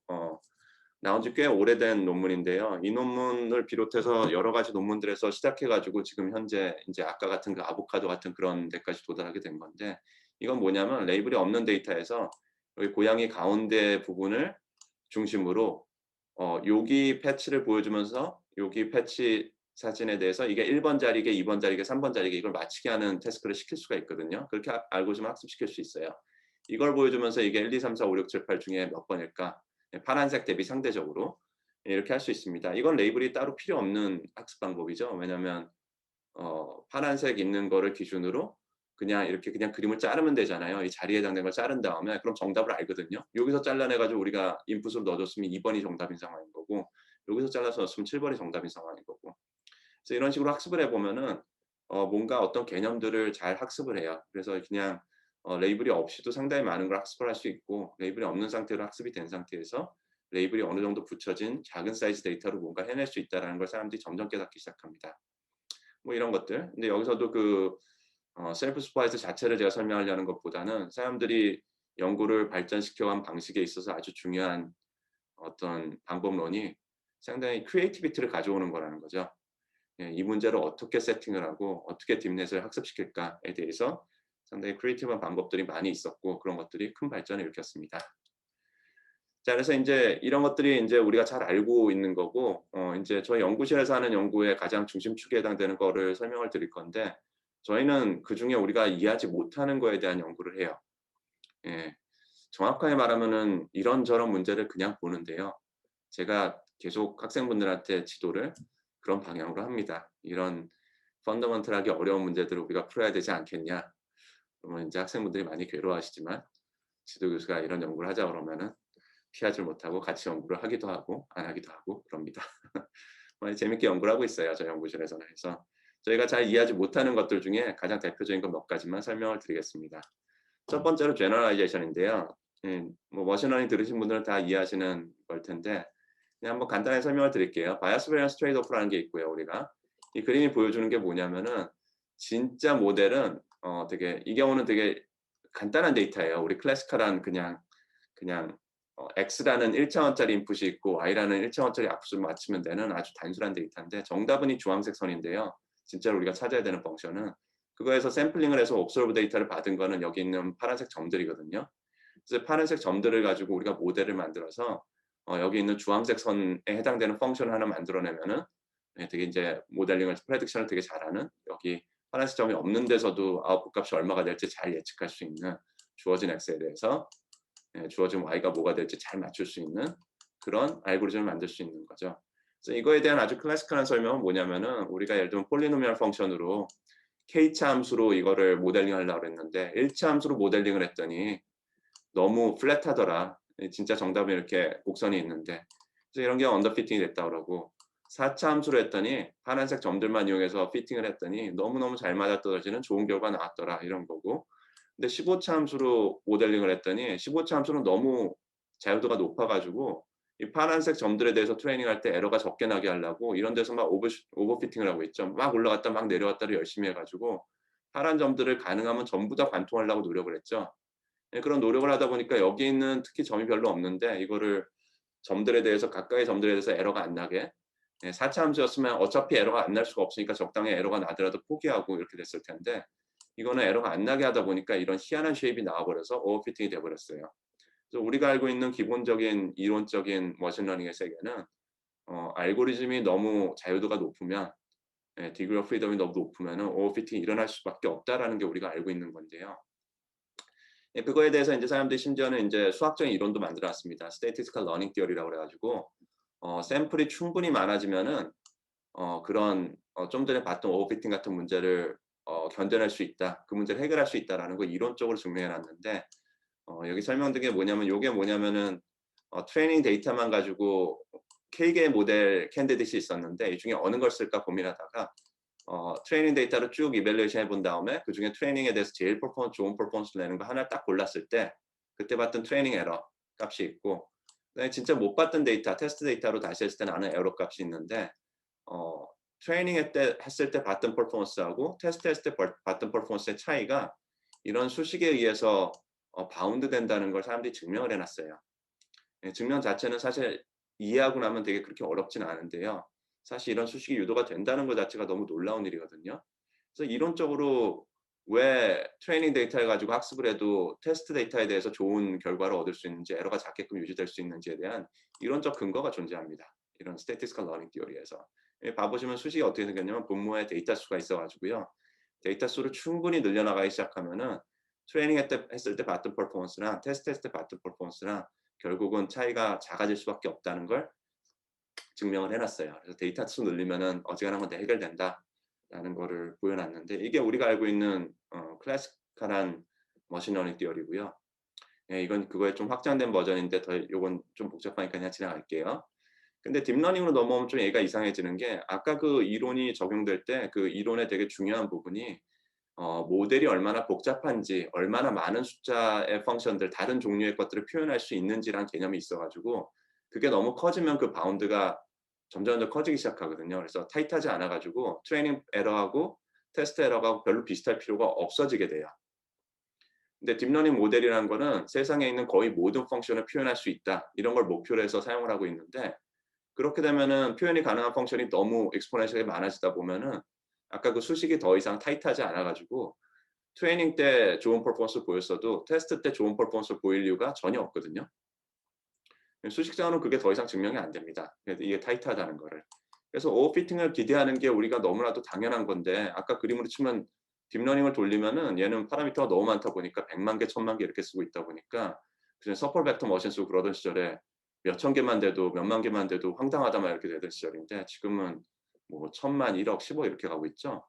나온 지 꽤 오래된 논문인데요. 이 논문을 비롯해서 여러 가지 논문들에서 시작해 가지고 지금 현재 인제 아까 같은 그 아보카도 같은 그런 데까지 도달하게 된 건데, 이건 뭐냐면 레이블이 없는 데이터에서 여기 고양이 가운데 부분을 중심으로 여기 패치를 보여주면서 여기 패치 사진에 대해서 이게 1번 자리게 2번 자리게 3번 자리게 이걸 맞추게 하는 태스크를 시킬 수가 있거든요. 그렇게 알고리즘을 학습시킬 수 있어요. 이걸 보여주면서 이게 1, 2, 3, 4, 5, 6, 7, 8 중에 몇 번일까? 예, 파란색 대비 상대적으로 예, 이렇게 할 수 있습니다. 이건 레이블이 따로 필요 없는 학습 방법이죠. 왜냐하면 파란색 있는 거를 기준으로 그냥 이렇게 그냥 그림을 자르면 되잖아요. 이 자리에 해당되는 걸 자른 다음에 그럼 정답을 알거든요. 여기서 잘라내 가지고 우리가 인풋으로 넣어 줬으면 2 번이 정답인 상황인 거고, 여기서 잘라서 넣었으면 7 번이 정답인 상황인 거고. 그래서 이런 식으로 학습을 해 보면은 뭔가 어떤 개념들을 잘 학습을 해요. 그래서 그냥 레이블이 없이도 상당히 많은 걸 학습을 할 수 있고, 레이블이 없는 상태로 학습이 된 상태에서 레이블이 어느 정도 붙여진 작은 사이즈 데이터로 뭔가 해낼 수 있다라는 걸 사람들이 점점 깨닫기 시작합니다. 뭐 이런 것들. 근데 여기서도 그 셀프 슈퍼바이저 자체를 제가 설명하려는 것보다는 사람들이 연구를 발전시켜 간 방식에 있어서 아주 중요한 어떤 방법론이 상당히 크리에이티비티를 가져오는 거라는 거죠. 예, 이 문제를 어떻게 세팅을 하고 어떻게 딥넷을 학습시킬까에 대해서 상당히 크리에이티브한 방법들이 많이 있었고, 그런 것들이 큰 발전을 일으켰습니다. 자, 그래서 인제 이런 것들이 인제 우리가 잘 알고 있는 거고, 인제 저희 연구실에서 하는 연구의 가장 중심축에 해당되는 거를 설명을 드릴 건데, 저희는 그중에 우리가 이해하지 못하는 거에 대한 연구를 해요. 예. 정확하게 말하면은 이런저런 문제를 그냥 보는데요. 제가 계속 학생분들한테 지도를 그런 방향으로 합니다. "이런 펀더먼털하게 어려운 문제들을 우리가 풀어야 되지 않겠냐." 그러면 인제 학생분들이 많이 괴로워하시지만, 지도 교수가 이런 연구를 하자 그러면은 피하질 못하고 같이 연구를 하기도 하고 안 하기도 하고 그럽니다. 많이 재밌게 연구를 하고 있어요, 저희 연구실에서는. 그래서 저희가 잘 이해하지 못하는 것들 중에 가장 대표적인 것 몇 가지만 설명을 드리겠습니다. 첫 번째로 제너럴라이제이션인데요. 뭐 머신러닝 들으신 분들은 다 이해하시는 걸 텐데 그냥 한번 간단하게 설명을 드릴게요. 바이어스 베리언스 트레이드 오프라는 게 있고요, 우리가. 이 그림이 보여주는 게 뭐냐면은, 진짜 모델은 되게 이 경우는 되게 간단한 데이터예요. 우리 클래시컬한 그냥 x라는 1 차원짜리 인풋이 있고 y라는 1 차원짜리 압수를 맞추면 되는 아주 단순한 데이터인데, 정답은 이 주황색 선인데요. 진짜로 우리가 찾아야 되는 펑션은 그거에서 샘플링을 해서 옵서브 데이터를 받은 거는 여기 있는 파란색 점들이거든요. 그래서 파란색 점들을 가지고 우리가 모델을 만들어서 여기 있는 주황색 선에 해당되는 펑션을 하나 만들어내면은 예, 되게 인제 모델링을 프레딕션을 되게 잘하는, 여기 파란색 점이 없는 데서도 아웃풋 값이 얼마가 될지 잘 예측할 수 있는, 주어진 x에 대해서 예, 주어진 y가 뭐가 될지 잘 맞출 수 있는 그런 알고리즘을 만들 수 있는 거죠. 그래서 이거에 대한 아주 클래시컬한 설명은 뭐냐면은, 우리가 예를 들면 폴리노미얼 펑션으로 K차 함수로 이거를 모델링 하려고 그랬는데 1차 함수로 모델링을 했더니 너무 플랫하더라. 예, 진짜 정답은 이렇게 곡선이 있는데. 그래서 이런 게 언더피팅이 됐다 그러고, 4차 함수로 했더니 파란색 점들만 이용해서 피팅을 했더니 너무너무 잘 맞아떨어지는 좋은 결과가 나왔더라, 이런 거고. 근데 15차 함수로 모델링을 했더니 15차 함수는 너무 자유도가 높아 가지고 이 파란색 점들에 대해서 트레이닝할 때 에러가 적게 나게 하려고 이런 데서 막 오버피팅을 하고 있죠. 막 올라갔다 막 내려왔다를 열심히 해 가지고 파란 점들을 가능하면 전부 다 관통하려고 노력을 했죠. 예, 그런 노력을 하다 보니까 여기 있는 특히 점이 별로 없는데, 이거를 점들에 대해서 가까이 점들에 대해서 에러가 안 나게, 예, 4차 함수였으면 어차피 에러가 안 날 수가 없으니까 적당히 에러가 나더라도 포기하고 이렇게 됐을 텐데, 이거는 에러가 안 나게 하다 보니까 이런 희한한 쉐입이 나와 버려서 오버피팅이 돼 버렸어요. 그래서 우리가 알고 있는 기본적인 이론적인 머신러닝의 세계는 알고리즘이 너무 자유도가 높으면, 예, 디그리 오브 프리덤이 너무 높으면은 오버피팅이 일어날 수밖에 없다라는 게 우리가 알고 있는 건데요. 예, 그거에 대해서 인제 사람들이 심지어는 인제 수학적인 이론도 만들어 놨습니다. Statistical Learning Theory라고 그래 가지고 샘플이 충분히 많아지면은 그런 좀 전에 봤던 오버피팅 같은 문제를 견뎌낼 수 있다. 그 문제를 해결할 수 있다라는 걸 이론적으로 증명해 놨는데, 여기 설명드린 게 뭐냐면, 요게 뭐냐면은 트레이닝 데이터만 가지고 K개의 모델 캔디데이트이 있었는데 이 중에 어느 걸 쓸까 고민하다가 트레이닝 데이터를 쭉 이밸루에이션 해본 다음에 그중에 트레이닝에 대해서 제일 좋은 퍼포먼스를 내는 거 하나를 딱 골랐을 때 그때 봤던 트레이닝 에러 값이 있고, 그다음에 진짜 못 봤던 데이터, 테스트 데이터로 다시 했을 때 나는 에러 값이 있는데, 어 트레이닝 했을 때 봤던 퍼포먼스하고 테스트 했을 때 봤던 퍼포먼스의 차이가 이런 수식에 의해서 바운드 된다는 걸 사람들이 증명을 해 놨어요. 예, 증명 자체는 사실 이해하고 나면 되게 그렇게 어렵지는 않은데요. 사실 이런 수식이 유도가 된다는 것 자체가 너무 놀라운 일이거든요. 그래서 이론적으로 왜 트레이닝 데이터를 가지고 학습을 해도 테스트 데이터에 대해서 좋은 결과를 얻을 수 있는지, 에러가 작게끔 유지될 수 있는지에 대한 이론적 근거가 존재합니다. 이런 statistical learning theory에서. 봐 보시면 수식이 어떻게 생겼냐면 분모에 데이터 수가 있어 가지고요. 데이터 수를 충분히 늘려나가기 시작하면은 트레이닝 했을 때 봤던 퍼포먼스랑 테스트했을 때 봤던 퍼포먼스랑 결국은 차이가 작아질 수밖에 없다는 걸 증명을 해 놨어요. 그래서 데이터 수 늘리면은 어지간한 건 다 해결된다라는 거를 보여 놨는데, 이게 우리가 알고 있는 클래시컬한 머신 러닝 티어리고요. 예, 이건 그거의 좀 확장된 버전인데 더 요건 좀 복잡하니까 그냥 지나갈게요. 근데 딥러닝으로 넘어오면 좀 얘기가 이상해지는 게, 아까 그 이론이 적용될 때 그 이론의 되게 중요한 부분이 모델이 얼마나 복잡한지, 얼마나 많은 숫자의 펑션들, 다른 종류의 것들을 표현할 수 있는지라는 개념이 있어 가지고, 그게 너무 커지면 그 바운드가 점점 커지기 시작하거든요. 그래서 타이트하지 않아 가지고 트레이닝 에러하고 테스트 에러가 별로 비슷할 필요가 없어지게 돼요. 근데 딥러닝 모델이라는 거는 세상에 있는 거의 모든 펑션을 표현할 수 있다, 이런 걸 목표로 해서 사용을 하고 있는데, 그렇게 되면은 표현이 가능한 펑션이 너무 exponentially 많아지다 보면은 아까 그 수식이 더 이상 타이트하지 않아 가지고 트레이닝 때 좋은 퍼포먼스를 보였어도 테스트 때 좋은 퍼포먼스를 보일 이유가 전혀 없거든요. 수식상으로는 그게 더 이상 증명이 안 됩니다. 이게 타이트하다는 거를. 그래서 오버피팅을 기대하는 게 우리가 너무나도 당연한 건데, 아까 그림으로 치면 딥러닝을 돌리면은 얘는 파라미터가 너무 많다 보니까 100만 개, 1000만 개 이렇게 쓰고 있다 보니까, 그전 서플 벡터 머신 쓰고 그러던 시절에 몇천 개만 돼도, 몇만 개만 돼도 황당하다 막 이렇게 되던 시절인데, 지금은 뭐 1000만, 1억, 10억 이렇게 가고 있죠.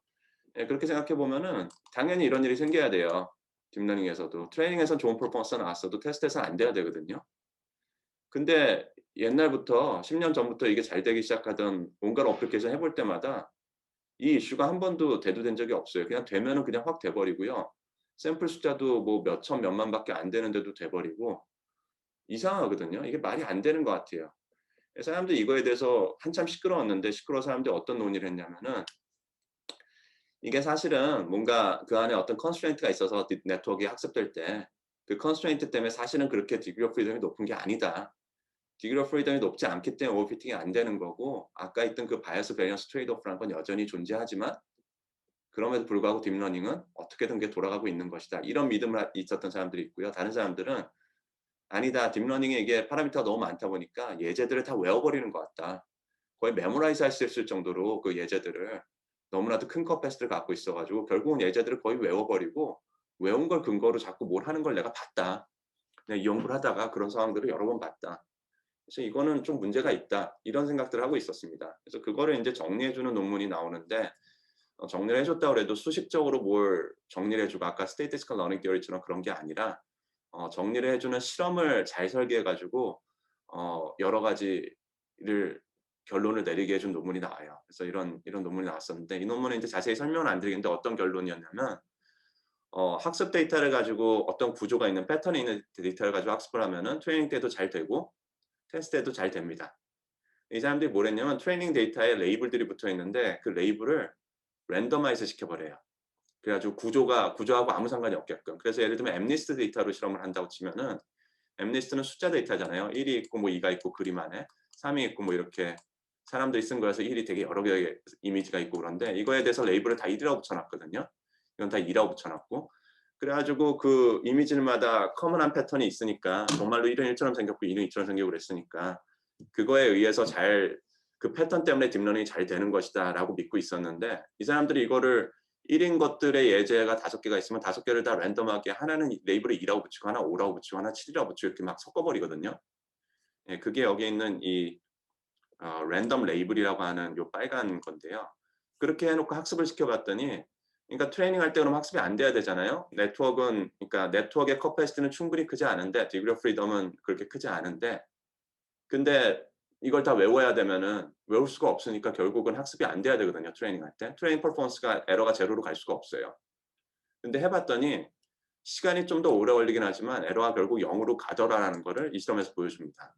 예, 그렇게 생각해 보면은 당연히 이런 일이 생겨야 돼요. 딥러닝에서도. 트레이닝에선 좋은 퍼포먼스가 나왔어도 테스트에서는 안 돼야 되거든요. 근데 옛날부터 10년 전부터 이게 잘 되기 시작하던 온갖 어플리케이션 해볼 때마다 이 이슈가 한 번도 대두된 적이 없어요. 그냥 되면은 그냥 확 돼 버리고요. 샘플 숫자도 뭐 몇 천 몇만 밖에 안 되는데도 돼 버리고, 이상하거든요. 이게 말이 안 되는 것 같아요. 사람들이 이거에 대해서 한참 시끄러웠는데, 시끄러운 사람들이 어떤 논의를 했냐면은, 이게 사실은 뭔가 그 안에 어떤 컨스트레인트가 있어서 네트워크에 학습될 때 그 컨스트레인트 때문에 사실은 그렇게 디그리 오브 프리덤이 높은 게 아니다. 디그리 오브 프리덤이 높지 않기 때문에 오버피팅이 안 되는 거고, 아까 있던 그 바이어스 밸런스 트레이드 오프라는 건 여전히 존재하지만 그럼에도 불구하고 딥러닝은 어떻게든 그게 돌아가고 있는 것이다, 이런 믿음을 있었던 사람들이 있고요. 다른 사람들은 아니다, 딥러닝에 이게 파라미터가 너무 많다 보니까 예제들을 다 외워버리는 것 같다. 거의 메모라이즈 할 수 있을 정도로 그 예제들을 너무나도 큰 커패시티를 갖고 있어 가지고 결국은 예제들을 거의 외워버리고, 외운 걸 근거로 자꾸 뭘 하는 걸 내가 봤다. 그냥 이 연구를 하다가 그런 상황들을 여러 번 봤다. 그래서 이거는 좀 문제가 있다, 이런 생각들을 하고 있었습니다. 그래서 그거를 인제 정리해 주는 논문이 나오는데, 정리를 해 줬다고 그래도 수식적으로 뭘 정리를 해 주고 아까 statistical learning theory처럼 그런 게 아니라 정리를 해 주는 실험을 잘 설계해 가지고 여러 가지를 결론을 내리게 해준 논문이 나와요. 그래서 이런 논문이 나왔었는데, 이 논문은 인제 자세히 설명은 안 드리겠는데 어떤 결론이었냐면, 학습 데이터를 가지고 어떤 구조가 있는 패턴이 있는 데이터를 가지고 학습을 하면은 트레이닝 때도 잘 되고 테스트 때도 잘 됩니다. 이 사람들이 뭘 했냐면 트레이닝 데이터에 레이블들이 붙어 있는데 그 레이블을 랜더마이즈 시켜 버려요. 그래 가지고 구조하고 아무 상관이 없게끔. 그래서 예를 들면 엠리스트 데이터로 실험을 한다고 치면은, 엠리스트는 숫자 데이터잖아요. 1이 있고 뭐 2가 있고 그림 안에 3이 있고 뭐 이렇게 사람들이 쓴 거여서 1이 되게 여러 개의 이미지가 있고, 그런데 이거에 대해서 레이블을 다 1이라고 붙여 놨거든요. 이건 다 2라고 붙여 놨고, 그래 가지고 그 이미지마다 커먼한 패턴이 있으니까, 정말로 1은 1처럼 생겼고 2는 2처럼 생기고 그랬으니까 그거에 의해서 잘, 그 패턴 때문에 딥러닝이 잘 되는 것이다라고 믿고 있었는데, 이 사람들이 이거를 1인 것들의 예제가 5개가 있으면 5개를 다 랜덤하게, 하나는 레이블을 2라고 붙이고 하나 5라고 붙이고 하나 7이라고 붙이고 이렇게 막 섞어 버리거든요. 예, 그게 여기에 있는 이 랜덤 레이블이라고 하는 요 빨간 건데요. 그렇게 해 놓고 학습을 시켜 봤더니, 그러니까 트레이닝 할 때 그럼 학습이 안 돼야 되잖아요. 네트워크는, 그러니까 네트워크의 커패시티는 충분히 크지 않은데 디그리 오브 프리덤은 그렇게 크지 않은데, 근데 이걸 다 외워야 되면은 외울 수가 없으니까 결국은 학습이 안 돼야 되거든요, 트레이닝 할 때. 트레이닝 퍼포먼스가 에러가 제로로 갈 수가 없어요. 근데 해 봤더니 시간이 좀 더 오래 걸리긴 하지만 에러가 결국 0으로 가더라라는 거를 이 실험에서 보여줍니다.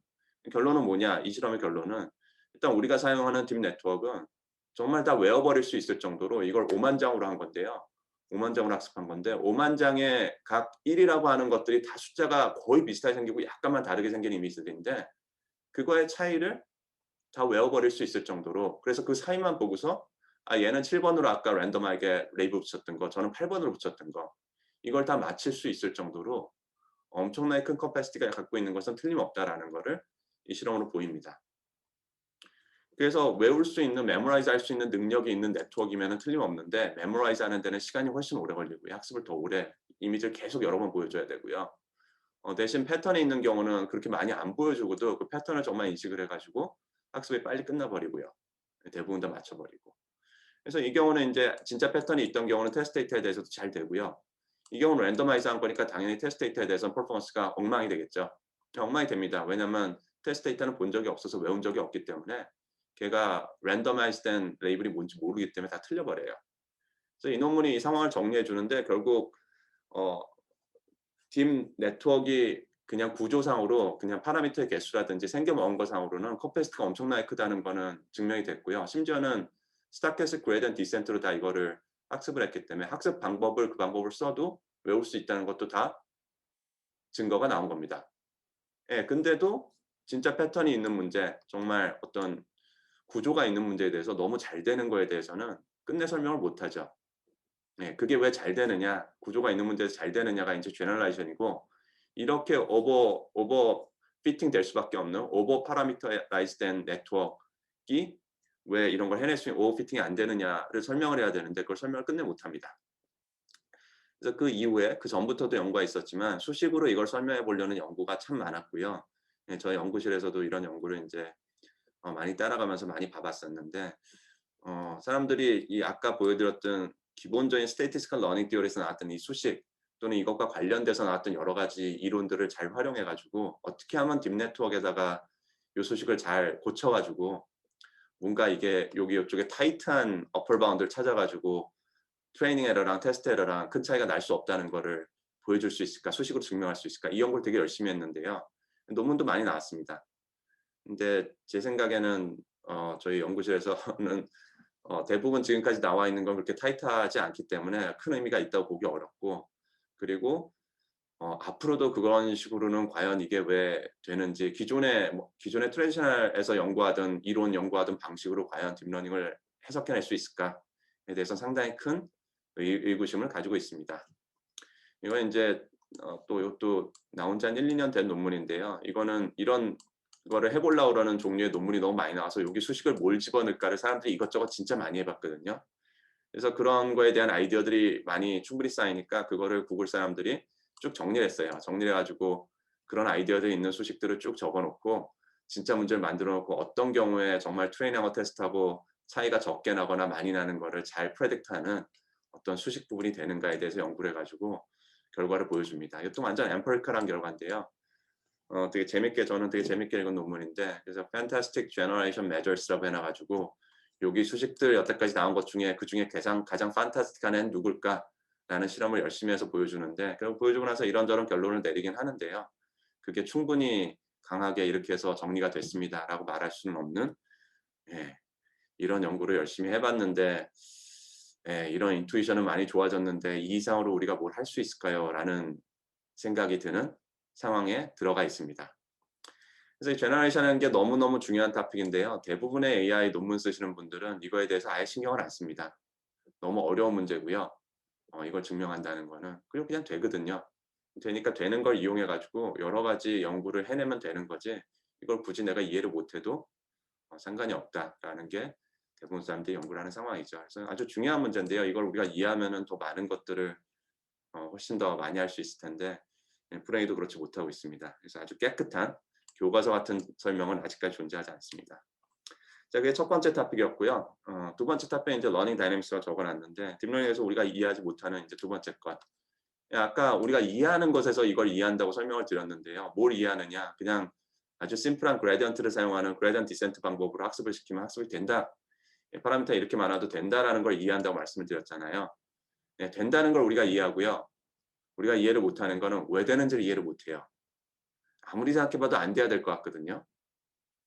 결론은 뭐냐? 이 실험의 결론은, 일단 우리가 사용하는 딥 네트워크는 정말 다 외워버릴 수 있을 정도로 이걸 5만 장으로 한 건데요. 5만 장으로 학습한 건데, 5만 장의 각 1이라고 하는 것들이 다 숫자가 거의 비슷하게 생기고 약간만 다르게 생긴 이미지들인데, 그거의 차이를 다 외워버릴 수 있을 정도로 그래서 그 사이만 보고서 얘는 7 번으로 아까 랜덤하게 레이블 붙였던 거 저는 8 번으로 붙였던 거 이걸 다 맞힐 수 있을 정도로 엄청나게 큰 커패시티가 갖고 있는 것은 틀림없다라는 거를 이 실험으로 보입니다. 그래서 외울 수 있는 메모라이즈 할 수 있는 능력이 있는 네트워크이면은 틀림없는데 메모라이즈 하는 데는 시간이 훨씬 오래 걸리고요. 학습을 더 오래 이미지를 계속 여러 번 보여줘야 되고요. 대신 패턴이 있는 경우는 그렇게 많이 안 보여주고도 그 패턴을 정말 인식을 해 가지고 학습이 빨리 끝나 버리고요. 대부분 다 맞춰 버리고. 그래서 이 경우는 인제 진짜 패턴이 있던 경우는 테스트 데이터에 대해서도 잘 되고요. 이 경우는 랜더마이즈한 거니까 당연히 테스트 데이터에 대해서는 퍼포먼스가 엉망이 되겠죠. 엉망이 됩니다. 왜냐면 테스트 데이터는 본 적이 없어서 외운 적이 없기 때문에 걔가 랜더마이즈된 레이블이 뭔지 모르기 때문에 다 틀려 버려요. 그래서 이 논문이 이 상황을 정리해 주는데 결국 어 딥 네트워크가 그냥 구조상으로 그냥 파라미터의 개수라든지 생겨먹은 거상으로는 커패시티가 엄청나게 크다는 거는 증명이 됐고요. 심지어는 스타캐슬 그레디언트 디센트로 다 이거를 학습을 했기 때문에 학습 방법을 그 방법을 써도 외울 수 있다는 것도 다 증거가 나온 겁니다. 예. 근데도 진짜 패턴이 있는 문제 정말 어떤 구조가 있는 문제에 대해서 너무 잘 되는 거에 대해서는 끝내 설명을 못 하죠. 네. 그게 왜 잘 되느냐, 구조가 있는 문제에서 잘 되느냐가 인제 제너럴라이제이션이고 이렇게 오버 피팅 될 수밖에 없는 오버 파라미터라이즈 된 네트워크가 왜 이런 걸 해낼 수 있는 오버 피팅이 안 되느냐를 설명을 해야 되는데 그걸 설명을 끝내 못 합니다. 그래서 그 이후에 그전부터도 연구가 있었지만 수식으로 이걸 설명해 보려는 연구가 참 많았고요. 예 저희 연구실에서도 이런 연구를 인제 많이 따라가면서 많이 봐 봤었는데 사람들이 이 아까 보여 드렸던 기본적인 스태티스티컬 러닝 티어리에서 나왔던 이 수식 또는 이것과 관련돼서 나왔던 여러 가지 이론들을 잘 활용해 가지고 어떻게 하면 딥 네트워크에다가 요 수식을 잘 고쳐 가지고 뭔가 이게 여기 요쪽에 타이트한 어퍼 바운드를 찾아 가지고 트레이닝 에러랑 테스트 에러랑 큰 차이가 날 수 없다는 거를 보여줄 수 있을까? 수식으로 증명할 수 있을까? 이 연구를 되게 열심히 했는데요. 논문도 많이 나왔습니다. 근데 제 생각에는 저희 연구실에서는 대부분 지금까지 나와 있는 건 그렇게 타이트하지 않기 때문에 큰 의미가 있다고 보기 어렵고 그리고 앞으로도 그런 식으로는 과연 이게 왜 되는지 기존의 트레디셔널에서 연구하던 이론 연구하던 방식으로 과연 딥러닝을 해석해낼 수 있을까에 대해서 상당히 큰 의구심을 가지고 있습니다. 이건 인제 또 이것도 나온 지 한 1-2년 된 논문인데요. 이거는 이런 거를 해 보려고 그러는 종류의 논문이 너무 많이 나와서 여기 수식을 뭘 집어넣을까를 사람들이 이것저것 진짜 많이 해 봤거든요. 그래서 그런 거에 대한 아이디어들이 많이 충분히 쌓이니까 그거를 구글 사람들이 쭉 정리를 했어요. 정리를 해 가지고 그런 아이디어들이 있는 수식들을 쭉 적어 놓고 진짜 문제를 만들어 놓고 어떤 경우에 정말 트레이닝하고 테스트하고 차이가 적게 나거나 많이 나는 거를 잘 프레딕트하는 어떤 수식 부분이 되는가에 대해서 연구를 해 가지고 결과를 보여줍니다. 이것도 완전 empirical한 결과인데요. 저는 되게 재밌게 읽은 논문인데 그래서 Fantastic Generation Measures라고 해놔 가지고 여기 수식들 여태까지 나온 것 중에 그중에 가장 판타스틱한 애는 누굴까라는 실험을 열심히 해서 보여주는데 보여주고 나서 이런저런 결론을 내리긴 하는데요. 그게 충분히 강하게 이렇게 해서 정리가 됐습니다라고 말할 수는 없는 예 이런 연구를 열심히 해 봤는데 예 '이런 인투이션은 많이 좋아졌는데 이 이상으로 우리가 뭘 할 수 있을까요?'라는 생각이 드는 상황에 들어가 있습니다. 그래서 이 제너레이션이라는 게 너무너무 중요한 토픽인데요. 대부분의 AI 논문 쓰시는 분들은 이거에 대해서 아예 신경을 안 씁니다. 너무 어려운 문제고요. 이걸 증명한다는 거는. 그리고 그냥 되거든요. 되니까 되는 걸 이용해 가지고 여러 가지 연구를 해내면 되는 거지 이걸 굳이 내가 이해를 못 해도 상관이 없다라는 게 대부분 사람들이 연구를 하는 상황이죠. 그래서 아주 중요한 문제인데요. 이걸 우리가 이해하면은 더 많은 것들을 훨씬 더 많이 할 수 있을 텐데 불행히도 그렇지 못하고 있습니다. 그래서 아주 깨끗한 교과서 같은 설명은 아직까지 존재하지 않습니다. 자 그게 첫 번째 토픽이었고요. 두 번째 토픽은 이제 러닝 다이내믹스라고 적어 놨는데 딥러닝에서 우리가 이해하지 못하는 이제 두 번째 것. 아까 우리가 이해하는 것에서 이걸 이해한다고 설명을 드렸는데요. 뭘 이해하느냐? 그냥 아주 심플한 그레디언트를 사용하는 그레디언트 디센트 방법으로 학습을 시키면 학습이 된다. 파라미터 이렇게 많아도 된다라는 걸 이해한다고 말씀을 드렸잖아요. 네, 된다는 걸 우리가 이해하고요. 우리가 이해를 못하는 거는 왜 되는지를 이해를 못해요. 아무리 생각해 봐도 안 돼야 될 것 같거든요.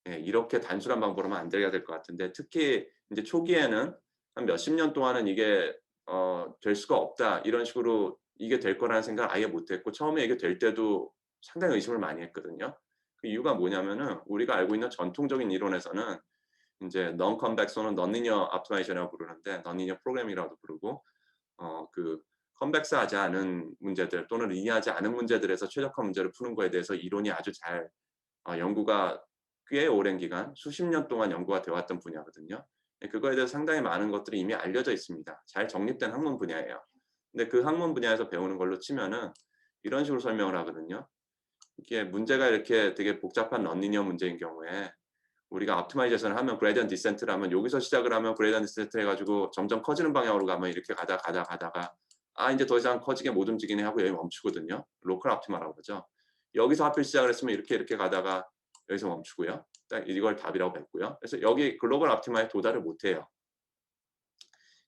예 이렇게 단순한 방법으로만 안 돼야 될 것 같은데 특히 인제 초기에는 한 몇십 년 동안은 이게 '될 수가 없다.' 이런 식으로 이게 될 거라는 생각을 아예 못 했고 처음에 이게 될 때도 상당히 의심을 많이 했거든요. 그 이유가 뭐냐면은 우리가 알고 있는 전통적인 이론에서는 인제 non convex 또는 non-linear optimization이라고 부르는데 non-linear programming이라고도 부르고 그 컨벡스하지 않은 문제들 또는 리니어하지 않은 문제들에서 최적화 문제를 푸는 거에 대해서 이론이 아주 잘 연구가 꽤 오랜 기간 수십 년 동안 연구가 되어 왔던 분야거든요. 예 그거에 대해서 상당히 많은 것들이 이미 알려져 있습니다. 잘 정립된 학문 분야예요. 근데 그 학문 분야에서 배우는 걸로 치면은 이런 식으로 설명을 하거든요. 이게 문제가 이렇게 되게 복잡한 넌리니어 문제인 경우에 우리가 optimization을 하면 gradient descent를 하면 여기서 시작을 하면 gradient descent 해 가지고 점점 커지는 방향으로 가면 이렇게 가다가 '아 인제 더 이상 커지게 못 움직이네.' 하고 여기 멈추거든요. local optima라고 그러죠. 여기서 하필 시작을 했으면 이렇게 가다가 여기서 멈추고요. 딱 이걸 답이라고 뱉고요. 그래서 여기 글로벌 optima에 도달을 못 해요.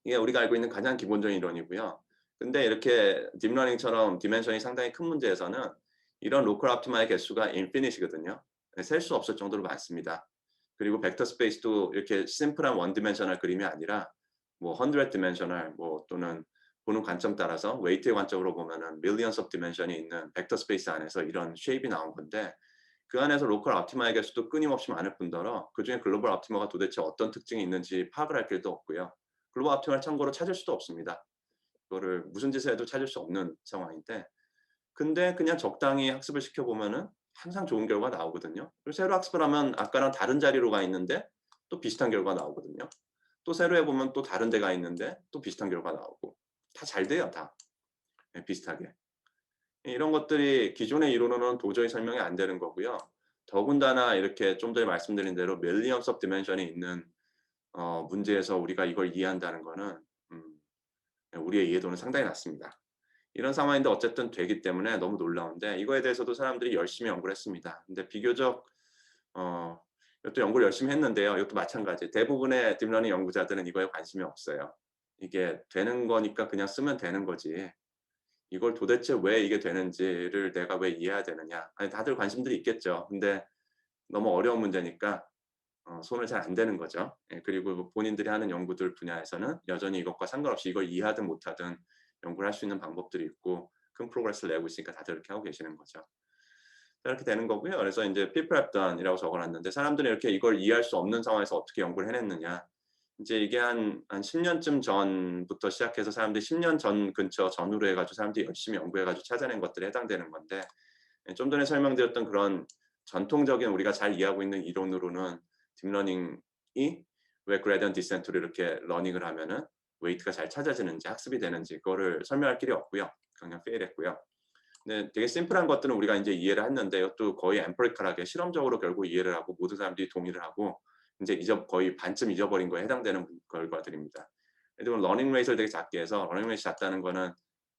이게 우리가 알고 있는 가장 기본적인 이론이고요. 근데 이렇게 딥러닝처럼 디멘션이 상당히 큰 문제에서는 이런 로컬 옵티마의 개수가 인피니트거든요. 셀 수 없을 정도로 많습니다. 그리고 벡터 스페이스도 이렇게 심플한 원 디멘셔널 그림이 아니라 뭐 100 디멘셔널 뭐 또는 보는 관점 따라서 웨이트의 관점으로 보면은 millions of dimension이 있는 벡터 스페이스 안에서 이런 쉐입이 나온 건데 그 안에서 로컬 옵티마의 개수도 끊임없이 많을 뿐더러 그중에 글로벌 옵티마가 도대체 어떤 특징이 있는지 파악을 할 길도 없고요. 글로벌 옵티마를 참고로 찾을 수도 없습니다. 그거를 무슨 짓을 해도 찾을 수 없는 상황인데 근데 그냥 적당히 학습을 시켜 보면은 항상 좋은 결과가 나오거든요. 그리고 새로 학습을 하면 아까랑 다른 자리로 가 있는데 또 비슷한 결과가 나오거든요. 또 새로 해 보면 또 다른 데 가 있는데 또 비슷한 결과가 나오고 다 잘 돼요 다. 예 비슷하게. 이런 것들이 기존의 이론으로는 도저히 설명이 안 되는 거고요. 더군다나 이렇게 좀 전에 말씀드린 대로 millions of dimension이 있는 문제에서 우리가 이걸 이해한다는 거는 음 우리의 이해도는 상당히 낮습니다. 이런 상황인데 어쨌든 되기 때문에 너무 놀라운데 이거에 대해서도 사람들이 열심히 연구를 했습니다. 근데 비교적 어 이것도 연구를 열심히 했는데요. 이것도 마찬가지. 대부분의 딥러닝 연구자들은 이거에 관심이 없어요. 이게 되는 거니까 그냥 쓰면 되는 거지. 이걸 도대체 왜 이게 되는지를 내가 왜 이해해야 되느냐. 아니 다들 관심들이 있겠죠. 근데 너무 어려운 문제니까 손을 잘 안 대는 거죠. 예 그리고 뭐 본인들이 하는 연구들 분야에서는 여전히 이것과 상관없이 이걸 이해하든 못하든 연구를 할 수 있는 방법들이 있고 큰 프로그레스를 내고 있으니까 다들 이렇게 하고 계시는 거죠. 이렇게 되는 거고요. 그래서 인제 people have done이라고 적어 놨는데 사람들이 이렇게 이걸 이해할 수 없는 상황에서 어떻게 연구를 해냈느냐. 인제 이게 한 10 년쯤 전부터 시작해서 사람들이 10년 전 근처 전후로 해 가지고 사람들이 열심히 연구해 가지고 찾아낸 것들에 해당되는 건데 예 좀 전에 설명드렸던 그런 전통적인 우리가 잘 이해하고 있는 이론으로는 딥러닝이 왜 그레디언트 디센트로 이렇게 러닝을 하면은 웨이트가 잘 찾아지는지 학습이 되는지 그거를 설명할 길이 없고요. 그냥 페일했고요. 근데 되게 심플한 것들은 우리가 인제 이해를 했는데 이것도 거의 empirical하게 실험적으로 결국 이해를 하고 모든 사람들이 동의를 하고 인제 거의 반쯤 잊어버린 거에 해당되는 결과들입니다. 예를 들면 러닝 레이스를 되게 작게 해서 러닝 레이스 작다는 거는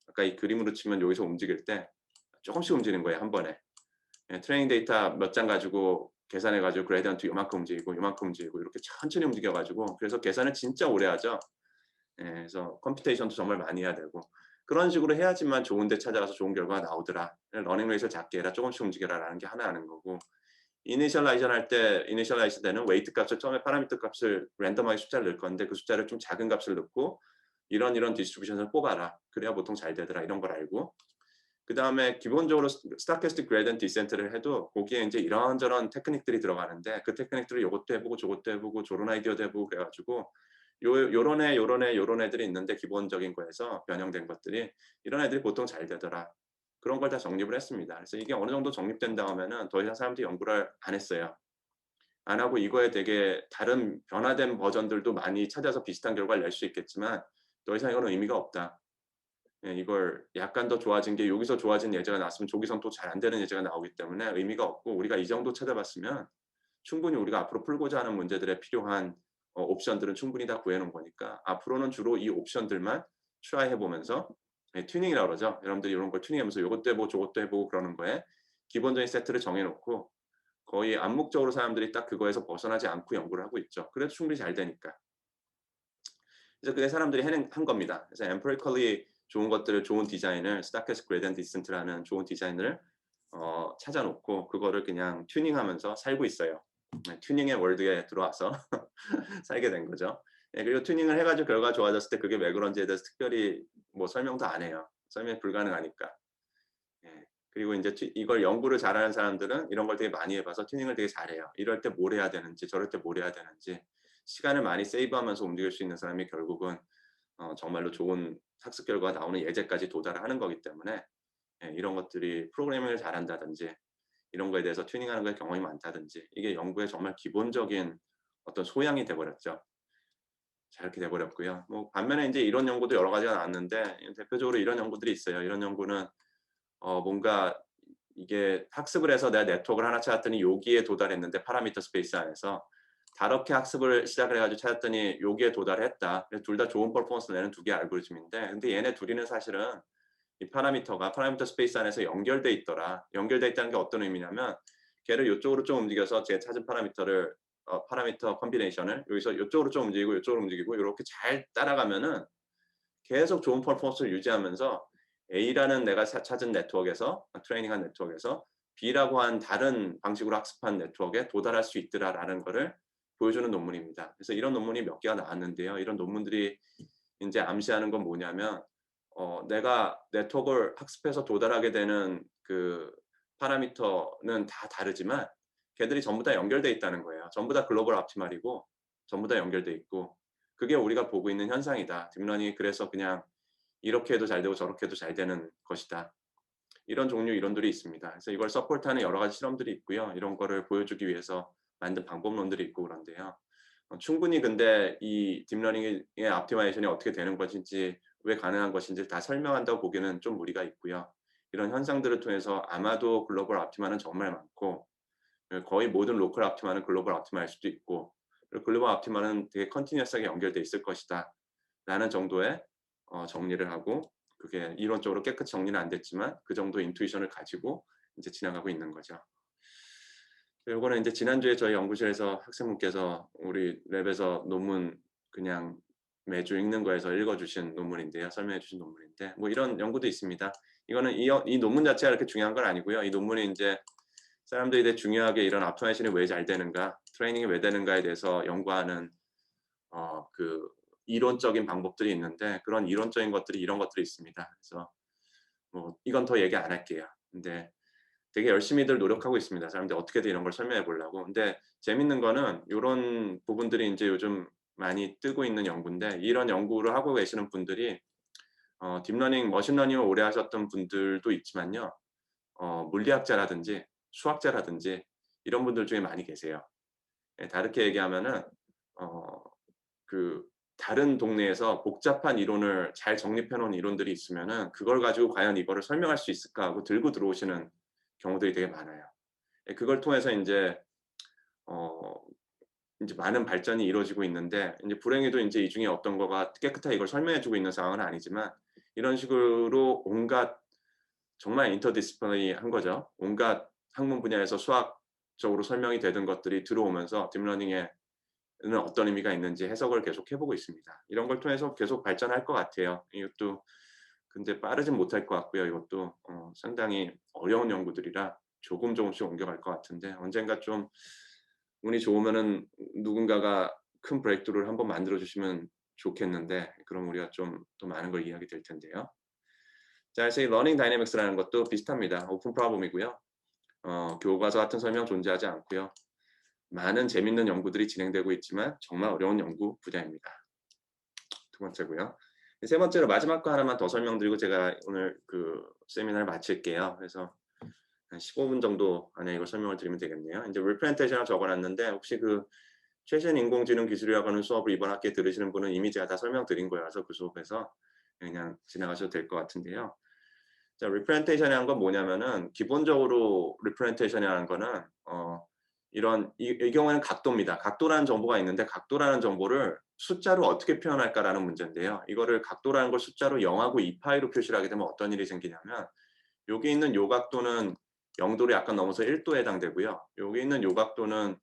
아까 이 그림으로 치면 여기서 움직일 때 쪼금씩 움직이는 거예요 한 번에. 예 트레이닝 데이터 몇 장 가지고 계산해 가지고 그레디언트 요만큼 움직이고 요만큼 움직이고 이렇게 천천히 움직여 가지고 그래서 계산을 진짜 오래 하죠. 예 그래서 컴퓨테이션도 정말 많이 해야 되고 그런 식으로 해야지만 좋은 데 찾아가서 좋은 결과가 나오더라. 러닝 레이스를 작게 해라. 쪼금씩 움직여라라는 게 하나라는 거고 이니셜라이전 할 때 이니셜라이즈 때는 웨이트 값을 처음에 파라미터 값을 랜덤하게 숫자를 넣을 건데 그 숫자를 좀 작은 값을 넣고 이런 디스트리뷰션을 뽑아라. 그래야 보통 잘 되더라. 이런 걸 알고 그다음에 기본적으로 스토캐스틱 그레디언트 디센트를 해도 거기에 인제 이런저런 테크닉들이 들어가는데 그 테크닉들을 요것도 해 보고 저것도 해 보고 저런 아이디어도 해 보고 그래 가지고 요런 애들이 있는데 기본적인 거에서 변형된 것들이 이런 애들이 보통 잘 되더라. 그런 걸 다 정립을 했습니다. 그래서 이게 어느 정도 정립된 다음에는 더 이상 사람들이 연구를 안 했어요. 안 하고 이거에 되게 다른 변화된 버전들도 많이 찾아서 비슷한 결과를 낼 수 있겠지만 더 이상 이거는 의미가 없다. 예 이걸 약간 더 좋아진 게 여기서 좋아진 예제가 나왔으면 저기선 또 잘 안 되는 예제가 나오기 때문에 의미가 없고 우리가 이 정도 찾아봤으면 충분히 우리가 앞으로 풀고자 하는 문제들에 필요한 옵션들은 충분히 다 구해 놓은 거니까 앞으로는 주로 이 옵션들만 트라이 해 보면서 예 튜닝이라고 그러죠. 여러분들이 요런 걸 튜닝하면서 요것도 해 보고 저것도 해 보고 그러는 거에 기본적인 세트를 정해 놓고 거의 암묵적으로 사람들이 딱 그거에서 벗어나지 않고 연구를 하고 있죠. 그래도 충분히 잘 되니까. 그래서 그게 사람들이 해낸 한 겁니다. 그래서 empirically 좋은 것들을 좋은 디자인을 stochastic gradient descent라는 좋은 디자인을 찾아 놓고 그거를 그냥 튜닝하면서 살고 있어요. 네 튜닝의 월드에 들어와서 살게 된 거죠. 예 그리고 튜닝을 해 가지고 결과가 좋아졌을 때 그게 왜 그런지에 대해서 특별히 뭐 설명도 안 해요. 설명이 불가능하니까. 예. 그리고 이제 이걸 연구를 잘하는 사람들은 이런 걸 되게 많이 해봐서 튜닝을 되게 잘해요. 이럴 때 뭘 해야 되는지 저럴 때 뭘 해야 되는지 시간을 많이 세이브하면서 움직일 수 있는 사람이 결국은 정말로 좋은 학습 결과가 나오는 예제까지 도달하는 거기 때문에 예, 이런 것들이 프로그래밍을 잘한다든지 이런 거에 대해서 튜닝하는 거에 경험이 많다든지 이게 연구의 정말 기본적인 어떤 소양이 돼 버렸죠. 자 이렇게 돼 버렸고요. 뭐 반면에 인제 이런 연구도 여러 가지가 나왔는데 대표적으로 이런 연구들이 있어요. 이런 연구는 뭔가 이게 학습을 해서 내가 네트워크를 하나 찾았더니 여기에 도달했는데 파라미터 스페이스 안에서 다르게 학습을 시작을 해 가지고 찾았더니 여기에 도달했다. 그래서 둘 다 좋은 퍼포먼스를 내는 두 개의 알고리즘인데 근데 얘네 둘이는 사실은 이 파라미터가 파라미터 스페이스 안에서 연결돼 있더라. 연결돼 있다는 게 어떤 의미냐면 걔를 요쪽으로 좀 움직여서 제 찾은 파라미터를 파라미터 컴비네이션을 여기서 요쪽으로 좀 움직이고 요쪽으로 움직이고 요렇게 잘 따라가면은 계속 좋은 퍼포먼스를 유지하면서 A라는 내가 찾은 네트워크에서 트레이닝한 네트워크에서 B라고 한 다른 방식으로 학습한 네트워크에 도달할 수 있더라라는 거를 보여주는 논문입니다. 그래서 이런 논문이 몇 개가 나왔는데요. 이런 논문들이 인제 암시하는 건 뭐냐면 내가 네트워크를 학습해서 도달하게 되는 그 파라미터는 다 다르지만 걔들이 전부 다 연결돼 있다는 거예요. 전부 다 글로벌 옵티멀이고 전부 다 연결돼 있고 그게 우리가 보고 있는 현상이다. 딥러닝이 그래서 그냥 이렇게 해도 잘 되고 저렇게 해도 잘 되는 것이다. 이런 종류 이론들이 있습니다. 그래서 이걸 서포트하는 여러 가지 실험들이 있고요. 이런 거를 보여주기 위해서 만든 방법론들이 있고 그런데요. 충분히 근데 이 딥러닝의 옵티마이제이션이 어떻게 되는 것인지 왜 가능한 것인지 다 설명한다고 보기에는 좀 무리가 있고요. 이런 현상들을 통해서 아마도 글로벌 옵티마는 정말 많고 거의 모든 로컬 옵티마는 글로벌 옵티마일 수도 있고 그리고 글로벌 옵티마는 되게 컨티니어스하게 연결돼 있을 것이다. 라는 정도의 정리를 하고 그게 이론적으로 깨끗이 정리는 안 됐지만 그 정도 인투이션을 가지고 이제 지나가고 있는 거죠. 요거는 인제 지난주에 저희 연구실에서 학생분께서 우리 랩에서 논문 그냥 매주 읽는 거에서 읽어 주신 논문인데요. 설명해 주신 논문인데 뭐 이런 연구도 있습니다. 이거는 이 논문 자체가 그렇게 중요한 건 아니고요. 이 논문이 인제 사람들이 되게 중요하게 이런 옵티마이제이션이 왜 잘 되는가, 트레이닝이 왜 되는가에 대해서 연구하는 그 이론적인 방법들이 있는데 그런 이론적인 것들이 이런 것들이 있습니다. 그래서 뭐 이건 더 얘기 안 할게요. 근데 되게 열심히들 노력하고 있습니다. 사람들이 어떻게든 이런 걸 설명해 보려고. 근데 재밌는 거는 요런 부분들이 인제 요즘 많이 뜨고 있는 연구인데 이런 연구를 하고 계시는 분들이 딥러닝, 머신러닝을 오래 하셨던 분들도 있지만요. 물리학자라든지 수학자라든지 이런 분들 중에 많이 계세요. 예 다르게 얘기하면은 어 그 다른 동네에서 복잡한 이론을 잘 정립해 놓은 이론들이 있으면은 '그걸 가지고 과연 이거를 설명할 수 있을까?' 하고 들고 들어오시는 경우들이 되게 많아요. 예 그걸 통해서 인제 어 인제 많은 발전이 이루어지고 있는데 인제 불행히도 인제 이 중에 어떤 거가 깨끗하게 이걸 설명해 주고 있는 상황은 아니지만 이런 식으로 온갖 정말 인터디시플리너리한 거죠. 온갖 학문 분야에서 수학적으로 설명이 되는 것들이 들어오면서 딥러닝에 는 어떤 의미가 있는지 해석을 계속 해 보고 있습니다. 이런 걸 통해서 계속 발전할 것 같아요. 이것도 근데 빠르진 못할 것 같고요. 이것도 상당히 어려운 연구들이라 조금 조금씩 옮겨갈 것 같은데 언젠가 좀 운이 좋으면은 누군가가 큰 브레이크스루를 한번 만들어 주시면 좋겠는데 그럼 우리가 좀 더 많은 걸 이해하게 될 텐데요. 자 그래서 이 러닝 다이내믹스라는 것도 비슷합니다. 오픈 프로블럼이고요. 교과서 같은 설명 존재하지 않고요. 많은 재밌는 연구들이 진행되고 있지만 정말 어려운 연구 분야입니다. 두 번째고요. 세 번째로 마지막 거 하나만 더 설명드리고 제가 오늘 그 세미나를 마칠게요. 그래서 한 15분 정도 안에 이걸 설명을 드리면 되겠네요. 인제 representation을 적어 놨는데 혹시 그 최신 인공지능 기술이라고 하는 수업을 이번 학기에 들으시는 분은 이미 제가 다 설명드린 거라서 그 수업에서 그냥 지나가셔도 될 것 같은데요. 자 representation이라는 건 뭐냐면은 기본적으로 representation이라는 거는 이런 이 경우에는 각도입니다. 각도라는 정보가 있는데 각도라는 정보를 숫자로 어떻게 표현할까라는 문제인데요. 이거를 각도라는 걸 숫자로 0하고 2파이로 표시를 하게 되면 어떤 일이 생기냐면 여기 있는 요 각도는 0도를 약간 넘어서 1도에 해당되고요. 여기 있는 요 각도는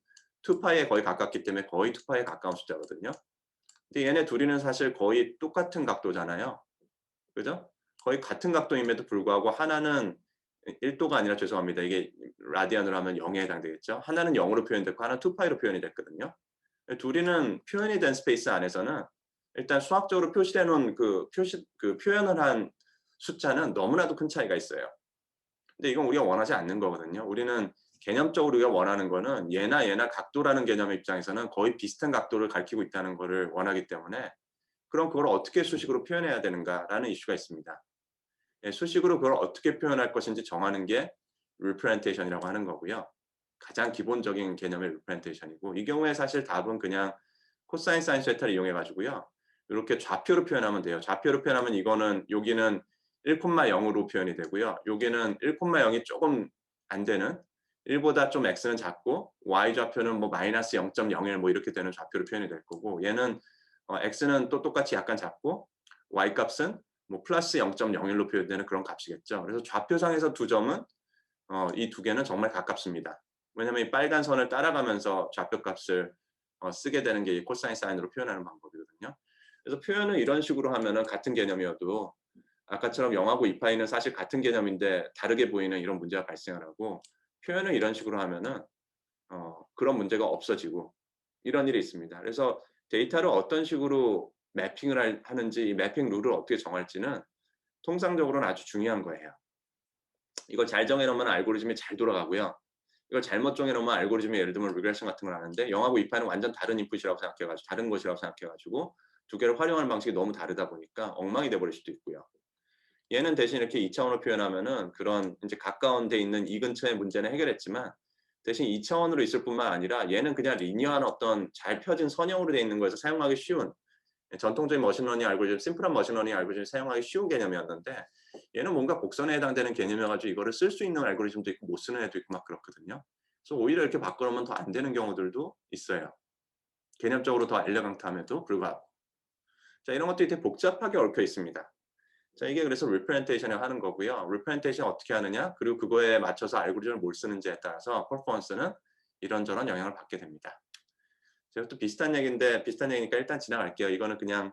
2파이에 거의 가깝기 때문에 거의 2파이에 가까운 숫자거든요. 근데 얘네 둘이는 사실 거의 똑같은 각도잖아요. 그죠? 거의 같은 각도임에도 불구하고 하나는 1도가 아니라 죄송합니다. 이게 라디안으로 하면 0에 해당되겠죠. 하나는 0으로 표현됐고 하나는 2파이로 표현이 됐거든요. 둘이는 표현이 된 스페이스 안에서는 일단 수학적으로 표시돼 놓은 그 표현을 한 숫자는 너무나도 큰 차이가 있어요. 근데 이건 우리가 원하지 않는 거거든요. 우리는 개념적으로 우리가 원하는 거는 얘나 얘나 각도라는 개념의 입장에서는 거의 비슷한 각도를 가리키고 있다는 거를 원하기 때문에 그럼 그걸 어떻게 수식으로 표현해야 되는가라는 이슈가 있습니다. 예, 수식으로 그걸 어떻게 표현할 것인지 정하는 게 representation이라고 하는 거고요. 가장 기본적인 개념의 representation이고 이 경우에 사실 답은 그냥 코사인 사인 세타를 이용해 가지고요. 요렇게 좌표로 표현하면 돼요. 좌표로 표현하면 이거는 여기는 1,0으로 표현이 되고요. 여기는 1,0이 쪼금 안 되는 1보다 좀 x는 작고 y 좌표는 뭐 -0.01 뭐 이렇게 되는 좌표로 표현이 될 거고 얘는 x는 또 똑같이 약간 작고 y 값은 뭐 +0.01로 표현되는 그런 값이겠죠. 그래서 좌표상에서 두 점은 이 두 개는 정말 가깝습니다. 왜냐면 이 빨간 선을 따라가면서 좌표값을 쓰게 되는 게 이 코사인 사인으로 표현하는 방법이거든요. 그래서 표현을 이런 식으로 하면은 같은 개념이어도 아까처럼 0하고 2파이는 사실 같은 개념인데 다르게 보이는 이런 문제가 발생을 하고 표현을 이런 식으로 하면은 그런 문제가 없어지고 이런 일이 있습니다. 그래서 데이터를 어떤 식으로 매핑을 하는지 이 매핑 룰을 어떻게 정할지는 통상적으로는 아주 중요한 거예요. 이걸 잘 정해 놓으면 알고리즘이 잘 돌아가고요. 이걸 잘못 정해 놓으면 알고리즘이 예를 들면 리그레션 같은 걸 하는데 0하고 2파는 완전 다른 인풋이라고 생각해 가지고 다른 것이라고 생각해 가지고 두 개를 활용하는 방식이 너무 다르다 보니까 엉망이 돼 버릴 수도 있고요. 얘는 대신 이렇게 2 차원으로 표현하면은 그런 인제 가까운 데 있는 이 근처의 문제는 해결했지만 대신 2 차원으로 있을 뿐만 아니라 얘는 그냥 리니어한 어떤 잘 펴진 선형으로 돼 있는 거에서 사용하기 쉬운 전통적인 머신러닝 알고리즘, 심플한 머신러닝 알고리즘을 사용하기 쉬운 개념이었는데 얘는 뭔가 곡선에 해당되는 개념이어 가지고 이거를 쓸 수 있는 알고리즘도 있고 못 쓰는 애도 있고 막 그렇거든요. 그래서 오히려 이렇게 바꿔 놓으면 더 안 되는 경우들도 있어요. 개념적으로 더 엘레강트함에도 불구하고. 자 이런 것들이 되게 복잡하게 얽혀 있습니다. 자 이게 그래서 representation을 하는 거고요. representation 어떻게 하느냐 그리고 그거에 맞춰서 알고리즘을 뭘 쓰는지에 따라서 퍼포먼스는 이런저런 영향을 받게 됩니다. 제가 또 비슷한 얘기인데 비슷한 얘기니까 일단 지나갈게요. 이거는 그냥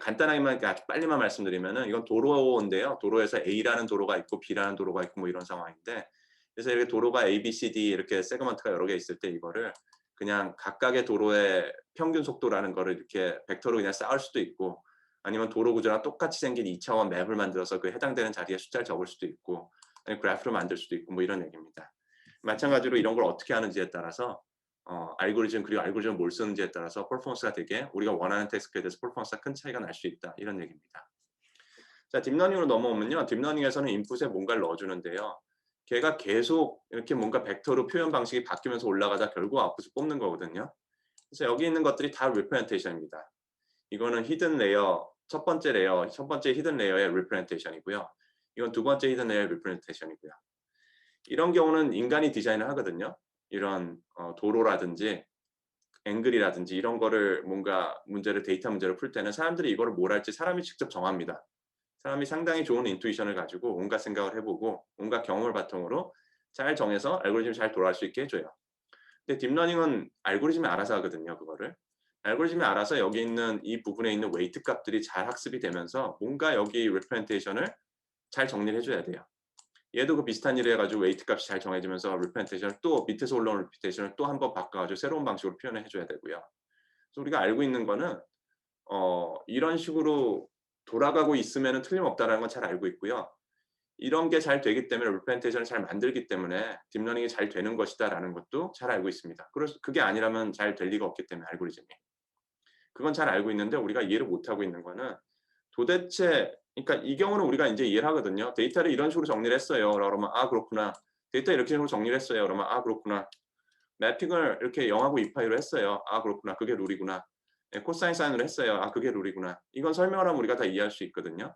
간단하게만 이렇게 아주 빨리만 말씀드리면은 이건 도로인데요. 도로에서 A라는 도로가 있고 B라는 도로가 있고 뭐 이런 상황인데 그래서 이렇게 도로가 A, B, C, D 이렇게 세그먼트가 여러 개 있을 때 이거를 그냥 각각의 도로의 평균 속도라는 거를 이렇게 벡터로 그냥 쌓을 수도 있고 아니면 도로 구조랑 똑같이 생긴 2 차원 맵을 만들어서 그 해당되는 자리에 숫자를 적을 수도 있고 아니면 그래프를 만들 수도 있고 뭐 이런 얘기입니다. 마찬가지로 이런 걸 어떻게 하는지에 따라서 알고리즘 그리고 알고리즘을 뭘 쓰는지에 따라서 퍼포먼스가 되게 우리가 원하는 태스크에 대해서 퍼포먼스가 큰 차이가 날 수 있다. 이런 얘기입니다. 자 딥러닝으로 넘어오면요. 딥러닝에서는 인풋에 뭔가를 넣어 주는데요. 걔가 계속 이렇게 뭔가 벡터로 표현 방식이 바뀌면서 올라가다 결국 아웃풋을 뽑는 거거든요. 그래서 여기 있는 것들이 다 representation입니다. 이거는 히든 레이어 첫 번째 레이어, 첫 번째 히든 레이어의 representation이고요. 이건 두 번째 히든 레이어의 representation이고요. 이런 경우는 인간이 디자인을 하거든요. 이런 도로라든지 앵글이라든지 이런 거를 뭔가 문제를 데이터 문제를 풀 때는 사람들이 이거를 뭘 할지 사람이 직접 정합니다. 사람이 상당히 좋은 인투이션을 가지고 온갖 생각을 해 보고 온갖 경험을 바탕으로 잘 정해서 알고리즘이 잘 돌아갈 수 있게 해 줘요. 근데 딥러닝은 알고리즘이 알아서 하거든요 그거를. 알고리즘이 알아서 여기 있는 이 부분에 있는 웨이트 값들이 잘 학습이 되면서 뭔가 여기 representation을 잘 정리를 해 줘야 돼요. 얘도 그 비슷한 일을 해 가지고 웨이트 값이 잘 정해지면서 representation을 또 밑에서 올라오는 representation을 또 한 번 바꿔 가지고 새로운 방식으로 표현을 해 줘야 되고요. 그래서 우리가 알고 있는 거는 이런 식으로 돌아가고 있으면은 틀림없다라는 건 잘 알고 있고요. 이런 게 잘 되기 때문에 representation을 잘 만들기 때문에 딥러닝이 잘 되는 것이다라는 것도 잘 알고 있습니다. 그래서 그게 아니라면 잘 될 리가 없기 때문에 알고리즘이. 그건 잘 알고 있는데 우리가 이해를 못 하고 있는 거는 도대체 그러니까 이 경우는 우리가 인제 이해를 하거든요. "데이터를 이런 식으로 정리를 했어요." 라고 그러면 "아 그렇구나." "데이터 이렇게 식으로 정리를 했어요." 그러면 "아 그렇구나." "매핑을 이렇게 0하고 2파이로 했어요." "아 그렇구나. 그게 룰이구나." 예 "코사인 사인으로 했어요." "아 그게 룰이구나." 이건 설명을 하면 우리가 다 이해할 수 있거든요.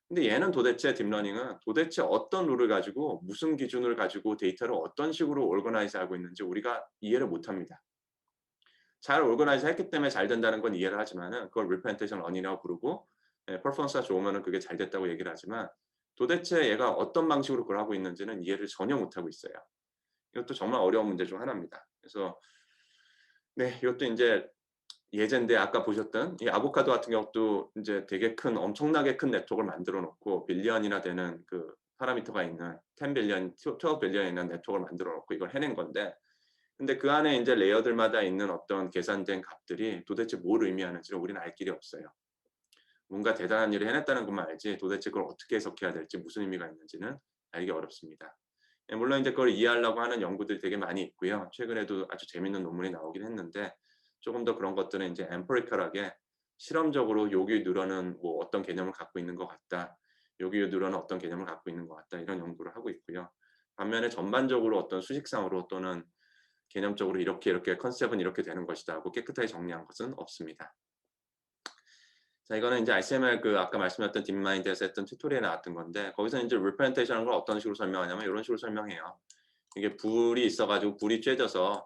근데 얘는 도대체 딥러닝은 도대체 어떤 룰을 가지고 무슨 기준을 가지고 데이터를 어떤 식으로 오거나이즈 하고 있는지 우리가 이해를 못 합니다. 잘 오거나이즈 했기 때문에 잘 된다는 건 이해를 하지만은 그걸 representation run이라고 부르고 예 퍼포먼스가 좋으면은 그게 잘 됐다고 얘기를 하지만 도대체 얘가 어떤 방식으로 그걸 하고 있는지는 이해를 전혀 못하고 있어요. 이것도 정말 어려운 문제 중 하나입니다. 그래서 네 이것도 인제 예제인데 아까 보셨던 이 아보카도 같은 경우도 인제 되게 큰 엄청나게 큰 네트워크를 만들어 놓고 빌리언이나 되는 그 파라미터가 있는 10 빌리언, 12 빌리언이 있는 네트워크를 만들어 놓고 이걸 해낸 건데 근데 그 안에 인제 레이어들마다 있는 어떤 계산된 값들이 도대체 뭘 의미하는지를 우리는 알 길이 없어요. 뭔가 대단한 일을 해냈다는 것만 알지 도대체 그걸 어떻게 해석해야 될지 무슨 의미가 있는지는 알기 어렵습니다. 예, 물론 이제 그걸 이해하려고 하는 연구들이 되게 많이 있고요. 최근에도 아주 재밌는 논문이 나오긴 했는데 조금 더 그런 것들은 이제 empirical하게 실험적으로 요기 뉴런은 뭐 어떤 개념을 갖고 있는 것 같다. 요기 뉴런은 어떤 개념을 갖고 있는 것 같다. 이런 연구를 하고 있고요. 반면에 전반적으로 어떤 수식상으로 또는 개념적으로 이렇게 컨셉은 이렇게 되는 것이다 하고 깨끗하게 정리한 것은 없습니다. 자, 이거는 이제 ICML 그 아까 말씀드렸던 딥마인드에서 했던 튜토리얼에 나왔던 건데 거기서 이제 representation을 걸 어떤 식으로 설명하냐면 이런 식으로 설명해요. 이게 불이 있어가지고 불이 쬐져서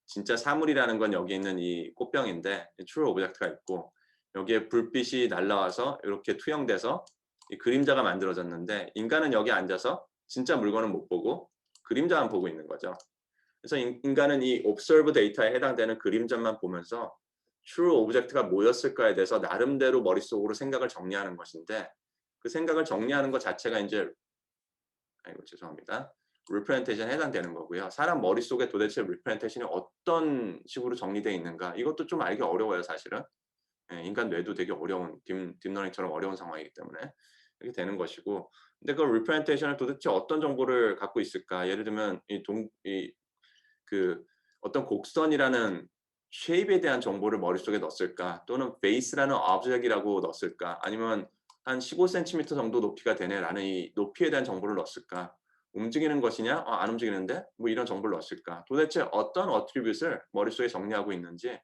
진짜 사물이라는 건 여기 있는 이 꽃병인데 true object가 있고 여기에 불빛이 날라와서 이렇게 투영돼서 이 그림자가 만들어졌는데 인간은 여기 앉아서 진짜 물건은 못 보고 그림자만 보고 있는 거죠. 그래서 인간은 이 observe 데이터에 해당되는 그림자만 보면서 true object가 뭐였을까에 대해서 나름대로 머릿속으로 생각을 정리하는 것인데 그 생각을 정리하는 것 자체가 이제 아이고 죄송합니다. representation에 해당되는 거고요. 사람 머릿속에 도대체 representation이 어떤 식으로 정리되어 있는가 이것도 좀 알기 어려워요 사실은. 예, 인간 뇌도 되게 어려운 딥러닝처럼 어려운 상황이기 때문에 이렇게 되는 것이고 근데 그 representation을 도대체 어떤 정보를 갖고 있을까 예를 들면 그 어떤 곡선이라는 쉐입에 대한 정보를 머릿속에 넣었을까 또는 베이스라는 object이라고 넣었을까 아니면 한 15cm 정도 높이가 되네라는 이 높이에 대한 정보를 넣었을까 움직이는 것이냐 안 움직이는데 뭐 이런 정보를 넣었을까 도대체 어떤 어트리뷰트를 머릿속에 정리하고 있는지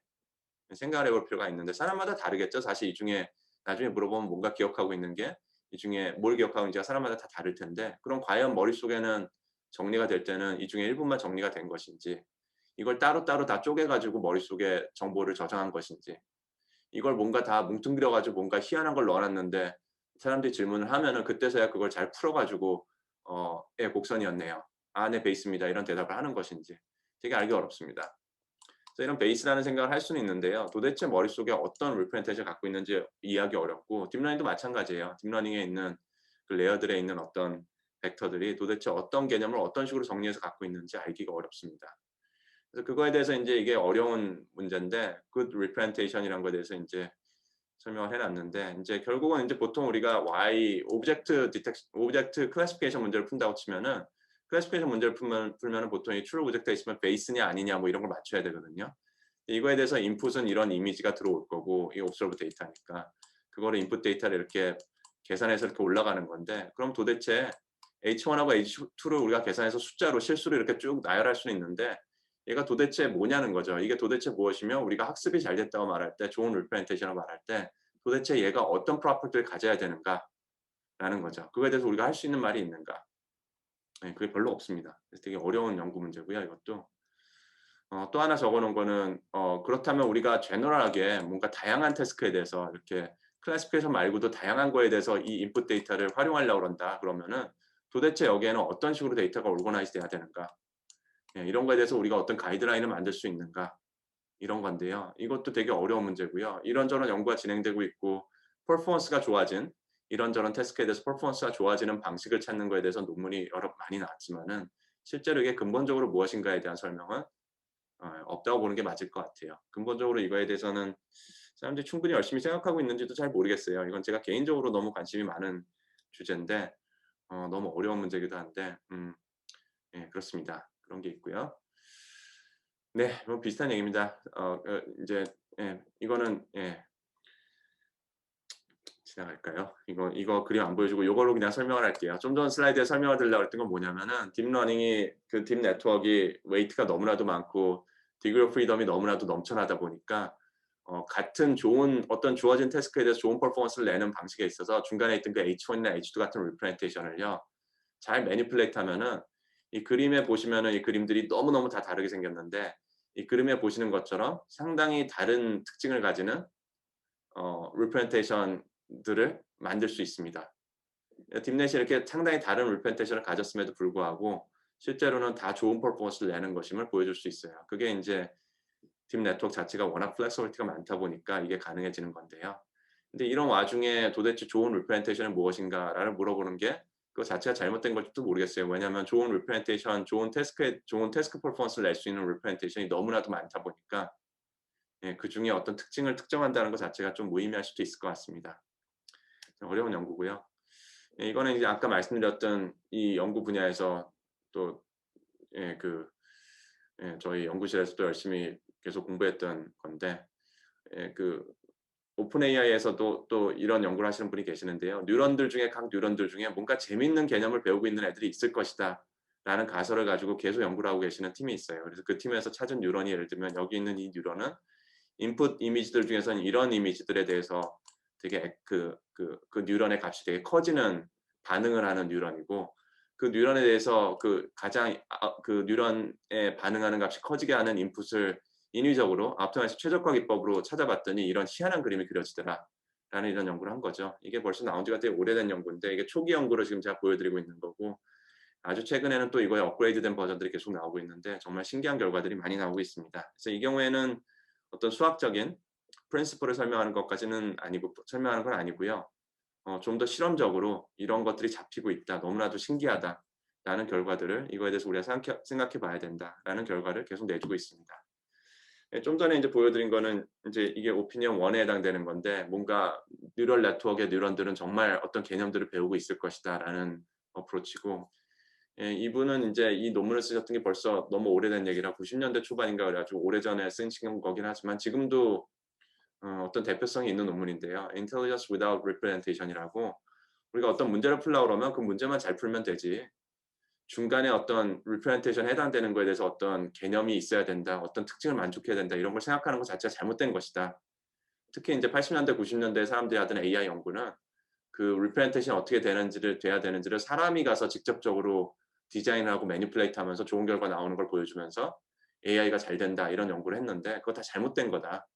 생각을 해볼 필요가 있는데 사람마다 다르겠죠. 사실 이 중에 나중에 물어보면 뭔가 기억하고 있는 게 이 중에 뭘 기억하고 있는지가 사람마다 다 다를 텐데 그럼 과연 머릿속에는 정리가 될 때는 이 중에 일부만 정리가 된 것인지 이걸 따로따로 다 쪼개 가지고 머릿속에 정보를 저장한 것인지 이걸 뭔가 다 뭉뚱그려 가지고 뭔가 희한한 걸 넣어 놨는데 사람들이 질문을 하면은 그때서야 그걸 잘 풀어 가지고 "예 곡선이었네요. 아 네 베이스입니다." 이런 대답을 하는 것인지 되게 알기 어렵습니다. 그래서 이런 베이스라는 생각을 할 수는 있는데요. 도대체 머릿속에 어떤 representation을 갖고 있는지 이해하기 어렵고 딥러닝도 마찬가지예요. 딥러닝에 있는 그 레이어들에 있는 어떤 벡터들이 도대체 어떤 개념을 어떤 식으로 정리해서 갖고 있는지 알기가 어렵습니다. 그래서 그거에 대해서 인제 이게 어려운 문제인데 good representation이라는 거에 대해서 인제 설명을 해 놨는데 인제 결국은 인제 보통 우리가 object classification 문제를 푼다고 치면은 클래시피케이션 문제를 풀면은 보통 이 true object가 있으면 베이스냐 아니냐 뭐 이런 걸 맞춰야 되거든요. 이거에 대해서 인풋은 이런 이미지가 들어올 거고 이 observe 데이터니까 그거를 인풋 데이터를 이렇게 계산해서 이렇게 올라가는 건데 그럼 도대체 H1하고 H2를 우리가 계산해서 숫자로 실수로 이렇게 쭉 나열할 수는 있는데 얘가 도대체 뭐냐는 거죠. 이게 도대체 무엇이며 우리가 학습이 잘 됐다고 말할 때 좋은 representation이라고 말할 때 도대체 얘가 어떤 property를 가져야 되는가라는 거죠. 그거에 대해서 우리가 할 수 있는 말이 있는가. 네, 그게 별로 없습니다. 그래서 되게 어려운 연구 문제고요, 이것도. 또 하나 적어 놓은 거는 그렇다면 우리가 제너럴하게 뭔가 다양한 태스크에 대해서 이렇게 클래시피케이션 말고도 다양한 거에 대해서 이 인풋 데이터를 활용하려고 그런다. 그러면은 도대체 여기에는 어떤 식으로 데이터가 오르거나이즈 돼야 되는가? 예, 이런 거에 대해서 우리가 어떤 가이드라인을 만들 수 있는가? 이런 건데요. 이것도 되게 어려운 문제고요. 이런저런 연구가 진행되고 있고 퍼포먼스가 좋아진 이런저런 태스크에 대해서 퍼포먼스가 좋아지는 방식을 찾는 거에 대해서 논문이 여러 많이 나왔지만은 실제로 이게 근본적으로 무엇인가에 대한 설명은 없다고 보는 게 맞을 것 같아요. 근본적으로 이거에 대해서는 사람들이 충분히 열심히 생각하고 있는지도 잘 모르겠어요. 이건 제가 개인적으로 너무 관심이 많은 주제인데 너무 어려운 문제이기도 한데 예 그렇습니다. 그런 게 있고요. 네. 뭐 비슷한 얘기입니다. 인제 예 이거는 예 지나갈까요? 이거 그림 안 보여주고 요걸로 그냥 설명을 할게요. 좀 전 슬라이드에 설명을 드리려고 했던 건 뭐냐면은 딥러닝이 그 딥 네트워크가 웨이트가 너무나도 많고 디그리 오브 프리덤이 너무나도 넘쳐나다 보니까 같은 좋은 어떤 주어진 태스크에 대해서 좋은 퍼포먼스를 내는 방식에 있어서 중간에 있던 그 H1이나 H2 같은 representation을요. 잘 매니플레이트 하면은 이 그림에 보시면은 이 그림들이 너무너무 다 다르게 생겼는데 이 그림에 보시는 것처럼 상당히 다른 특징을 가지는 representation들을 만들 수 있습니다. 딥넷이 이렇게 상당히 다른 representation을 가졌음에도 불구하고 실제로는 다 좋은 퍼포먼스를 내는 것임을 보여줄 수 있어요. 그게 인제 딥 네트워크 자체가 워낙 플렉서빌리티가 많다 보니까 이게 가능해지는 건데요. 근데 이런 와중에 도대체 좋은 representation은 무엇인가를 물어보는 게 그거 자체가 잘못된 걸지도 모르겠어요. 왜냐하면 좋은 representation, 좋은 태스크 퍼포먼스를 낼 수 있는 representation이 너무나도 많다 보니까 예 그중에 어떤 특징을 특정한다는 것 자체가 좀 무의미할 수도 있을 것 같습니다. 좀 어려운 연구고요. 예 이거는 이제 아까 말씀드렸던 이 연구 분야에서 또 예, 저희 연구실에서도 열심히 계속 공부했던 건데 예, 오픈 AI에서도 또 이런 연구를 하시는 분이 계시는데요. 각 뉴런들 중에 뭔가 재밌는 개념을 배우고 있는 애들이 있을 것이다. 라는 가설을 가지고 계속 연구를 하고 계시는 팀이 있어요. 그래서 그 팀에서 찾은 뉴런이 예를 들면 여기 있는 이 뉴런은 인풋 이미지들 중에서는 이런 이미지들에 대해서 되게 그 뉴런의 값이 되게 커지는 반응을 하는 뉴런이고 그 뉴런에 대해서 그 뉴런에 반응하는 값이 커지게 하는 인풋을 인위적으로 앞터나이스 최적화 기법으로 찾아봤더니 이런 희한한 그림이 그려지더라. 라는 이런 연구를 한 거죠. 이게 벌써 나온 지가 되게 오래된 연구인데 이게 초기 연구로 지금 제가 보여드리고 있는 거고 아주 최근에는 또 이거의 업그레이드된 버전들이 계속 나오고 있는데 정말 신기한 결과들이 많이 나오고 있습니다. 그래서 이 경우에는 어떤 수학적인 프린시플을 설명하는 건 아니고요. 좀 더 실험적으로 이런 것들이 잡히고 있다. 너무나도 신기하다라는 결과들을 이거에 대해서 우리가 생각해 봐야 된다라는 결과를 계속 내주고 있습니다. 예, 좀 전에 이제 보여드린 거는 이제 이게 오피니언 1에 해당되는 건데 뭔가 뉴럴 네트워크의 뉴런들은 정말 어떤 개념들을 배우고 있을 것이다라는 어프로치고 예, 이분은 이제 이 논문을 쓰셨던 게 벌써 너무 오래된 얘기라 90년대 초반인가 그래가지고 오래전에 쓰신 거긴 하지만 지금도 어떤 대표성이 있는 논문인데요. Intelligence Without Representation이라고 우리가 어떤 문제를 풀려고 그러면 그 문제만 잘 풀면 되지. 중간에 어떤 representation에 해당되는 거에 대해서 어떤 개념이 있어야 된다. 어떤 특징을 만족해야 된다. 이런 걸 생각하는 것 자체가 잘못된 것이다. 특히 이제 80년대, 90년대 사람들이 하던 AI 연구는 그 representation 어떻게 돼야 되는지를 사람이 가서 직접적으로 디자인하고 매니플레이트 하면서 좋은 결과 나오는 걸 보여주면서 AI가 잘 된다 이런 연구를 했는데 그거 다 잘못된 거다.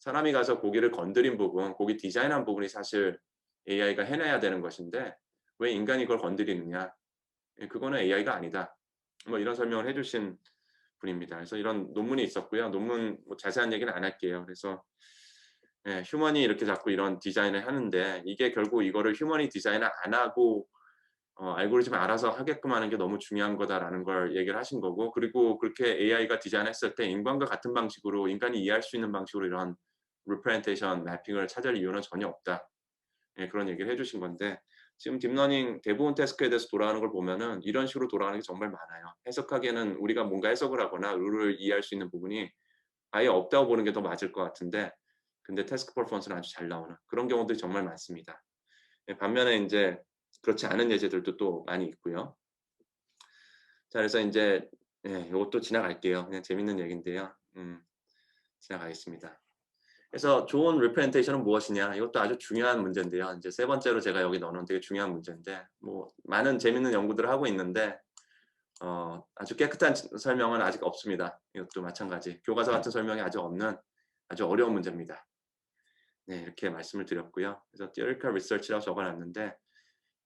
사람이 가서 고기를 건드린 부분, 고기 디자인한 부분이 사실 AI가 해내야 되는 것인데 왜 인간이 그걸 건드리느냐. 예, 그거는 AI가 아니다. 뭐 이런 설명을 해주신 분입니다. 그래서 이런 논문이 있었고요. 논문 뭐 자세한 얘기는 안 할게요. 그래서 예, 휴먼이 이렇게 자꾸 이런 디자인을 하는데 이게 결국 이거를 휴먼이 디자인을 안 하고 알고리즘을 알아서 하게끔 하는 게 너무 중요한 거다라는 걸 얘기를 하신 거고 그리고 그렇게 AI가 디자인했을 때 인간과 같은 방식으로 인간이 이해할 수 있는 방식으로 이런 representation 매핑을 찾을 이유는 전혀 없다. 예, 그런 얘기를 해주신 건데 지금 딥러닝 대부분 태스크에 대해서 돌아가는 걸 보면은 이런 식으로 돌아가는 게 정말 많아요. 해석하기에는 우리가 뭔가 해석을 하거나 룰을 이해할 수 있는 부분이 아예 없다고 보는 게 더 맞을 것 같은데 근데 태스크 퍼포먼스는 아주 잘 나오는 그런 경우들이 정말 많습니다. 예, 반면에 인제 그렇지 않은 예제들도 또 많이 있고요. 자 그래서 인제 예, 요것도 지나갈게요. 그냥 재밌는 얘기인데요. 지나가겠습니다. 그래서 좋은 representation은 무엇이냐? 이것도 아주 중요한 문제인데요. 인제 세 번째로 제가 여기 넣어 놓은 되게 중요한 문제인데 뭐 많은 재밌는 연구들을 하고 있는데 아주 깨끗한 설명은 아직 없습니다. 이것도 마찬가지. 교과서 같은 설명이 아직 없는 아주 어려운 문제입니다. 네, 이렇게 말씀을 드렸고요. 그래서 theoretical research라고 적어 놨는데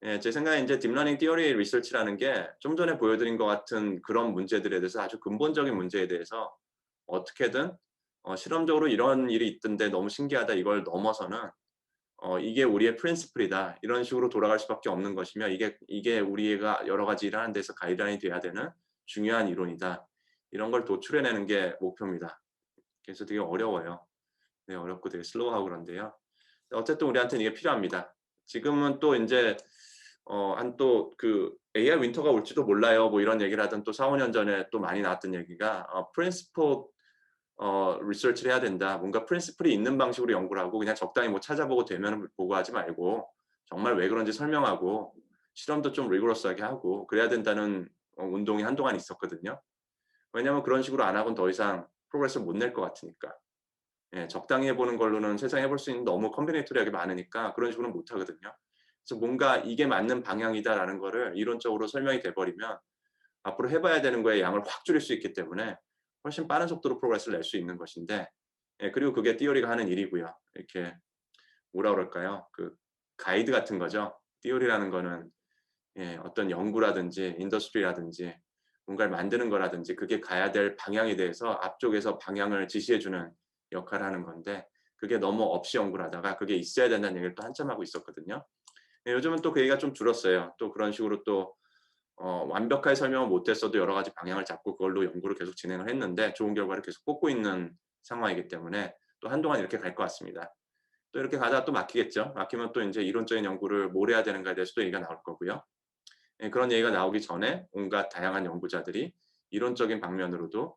예, 제 생각에 인제 딥러닝 티어리 리서치라는 게 좀 전에 보여드린 것 같은 그런 문제들에 대해서 아주 근본적인 문제에 대해서 어떻게든 실험적으로 이런 일이 있던데 너무 신기하다 이걸 넘어서는 이게 우리의 프린시플이다. 이런 식으로 돌아갈 수밖에 없는 것이며 이게 우리가 여러 가지 일을 하는 데서 가이드라인이 돼야 되는 중요한 이론이다. 이런 걸 도출해내는 게 목표입니다. 그래서 되게 어려워요. 네, 어렵고 되게 슬로우하고 그런데요. 어쨌든 우리한테는 이게 필요합니다. 지금은 또 인제 한 또 AI 윈터가 올지도 몰라요. 뭐 이런 얘기를 하던 또 4-5년 전에 또 많이 나왔던 얘기가 principled research를 해야 된다. 뭔가 principle이 있는 방식으로 연구를 하고 그냥 적당히 뭐 찾아보고 되면은 보고 하지 말고 정말 왜 그런지 설명하고 실험도 좀 rigorous하게 하고 그래야 된다는 운동이 한동안 있었거든요. 왜냐하면 그런 식으로 안 하고는 더 이상 프로그레스를 못 낼 것 같으니까. 예, 적당히 해 보는 걸로는 세상에 해볼 수 있는 너무 컴비네이토리하게 많으니까 그런 식으로는 못 하거든요. 그래서 뭔가 '이게 맞는 방향이다.'라는 거를 이론적으로 설명이 돼 버리면 앞으로 해 봐야 되는 거의 양을 확 줄일 수 있기 때문에 훨씬 빠른 속도로 프로그레스를 낼 수 있는 것인데 예, 그리고 그게 티어리가 하는 일이고요. 이렇게 뭐라 그럴까요? 가이드 같은 거죠. 티어리라는 거는 예, 어떤 연구라든지 인더스트리라든지 뭔가를 만드는 거라든지 그게 가야 될 방향에 대해서 앞쪽에서 방향을 지시해 주는 역할을 하는 건데 그게 너무 없이 연구를 하다가 그게 있어야 된다는 얘기를 또 한참 하고 있었거든요. 예, 요즘은 또 그 얘기가 좀 줄었어요. 또 그런 식으로 또 완벽하게 설명을 못 했어도 여러 가지 방향을 잡고 그걸로 연구를 계속 진행을 했는데 좋은 결과를 계속 꽂고 있는 상황이기 때문에 또 한동안 이렇게 갈 것 같습니다. 또 이렇게 가다가 또 막히겠죠. 막히면 또 인제 이론적인 연구를 뭘 해야 되는가에 대해서 또 얘기가 나올 거고요. 예, 그런 얘기가 나오기 전에 온갖 다양한 연구자들이 이론적인 방면으로도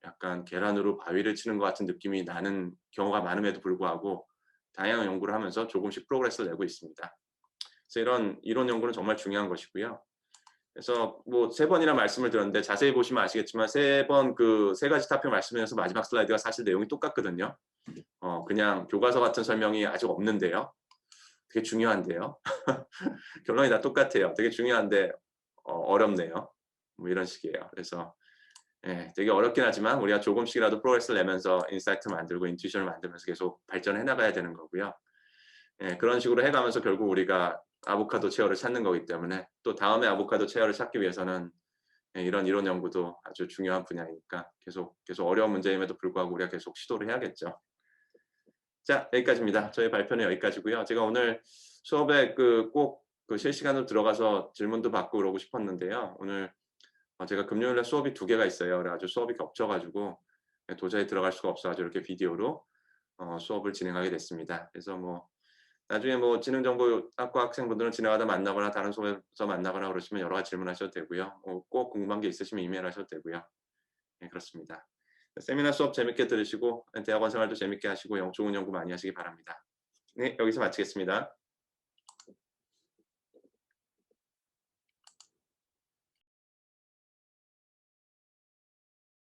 약간 계란으로 바위를 치는 것 같은 느낌이 나는 경우가 많음에도 불구하고 다양한 연구를 하면서 조금씩 프로그레스를 내고 있습니다. 그래서 이런 이론 연구는 정말 중요한 것이고요. 그래서 뭐 3번이나 말씀을 드렸는데 자세히 보시면 아시겠지만 3번 그 3가지 타표 말씀드려서 마지막 슬라이드가 사실 내용이 똑같거든요. 그냥 교과서 같은 설명이 아직 없는데요. 되게 중요한데요. 결론이 다 똑같아요. 되게 중요한데 어렵네요. 뭐 이런 식이에요. 그래서 예, 되게 어렵긴 하지만 우리가 조금씩이라도 프로그레스를 내면서 인사이트 만들고 인투이션을 만들면서 계속 발전해 나가야 되는 거고요. 예, 그런 식으로 해 가면서 결국 우리가 아보카도 체어를 찾는 거기 때문에 또 다음에 아보카도 체어를 찾기 위해서는 예, 이런 이론 연구도 아주 중요한 분야이니까 계속 어려운 문제임에도 불구하고 우리가 계속 시도를 해야겠죠. 자, 여기까지입니다. 저희 발표는 여기까지고요. 제가 오늘 수업에 꼭 그 실시간으로 들어가서 질문도 받고 그러고 싶었는데요. 오늘 제가 금요일에 수업이 2개가 있어요. 그래 가지고 수업이 겹쳐 가지고 도저히 들어갈 수가 없어 가지고 이렇게 비디오로 수업을 진행하게 됐습니다. 그래서 뭐 나중에 뭐 지능정보학과 학생분들은 지나가다 만나거나 다른 수업에서 만나거나 그러시면 여러 가지 질문하셔도 되고요. 꼭 궁금한 게 있으시면 이메일 하셔도 되고요. 네, 그렇습니다. 세미나 수업 재밌게 들으시고 대학원 생활도 재밌게 하시고 좋은 연구 많이 하시기 바랍니다. 네, 여기서 마치겠습니다.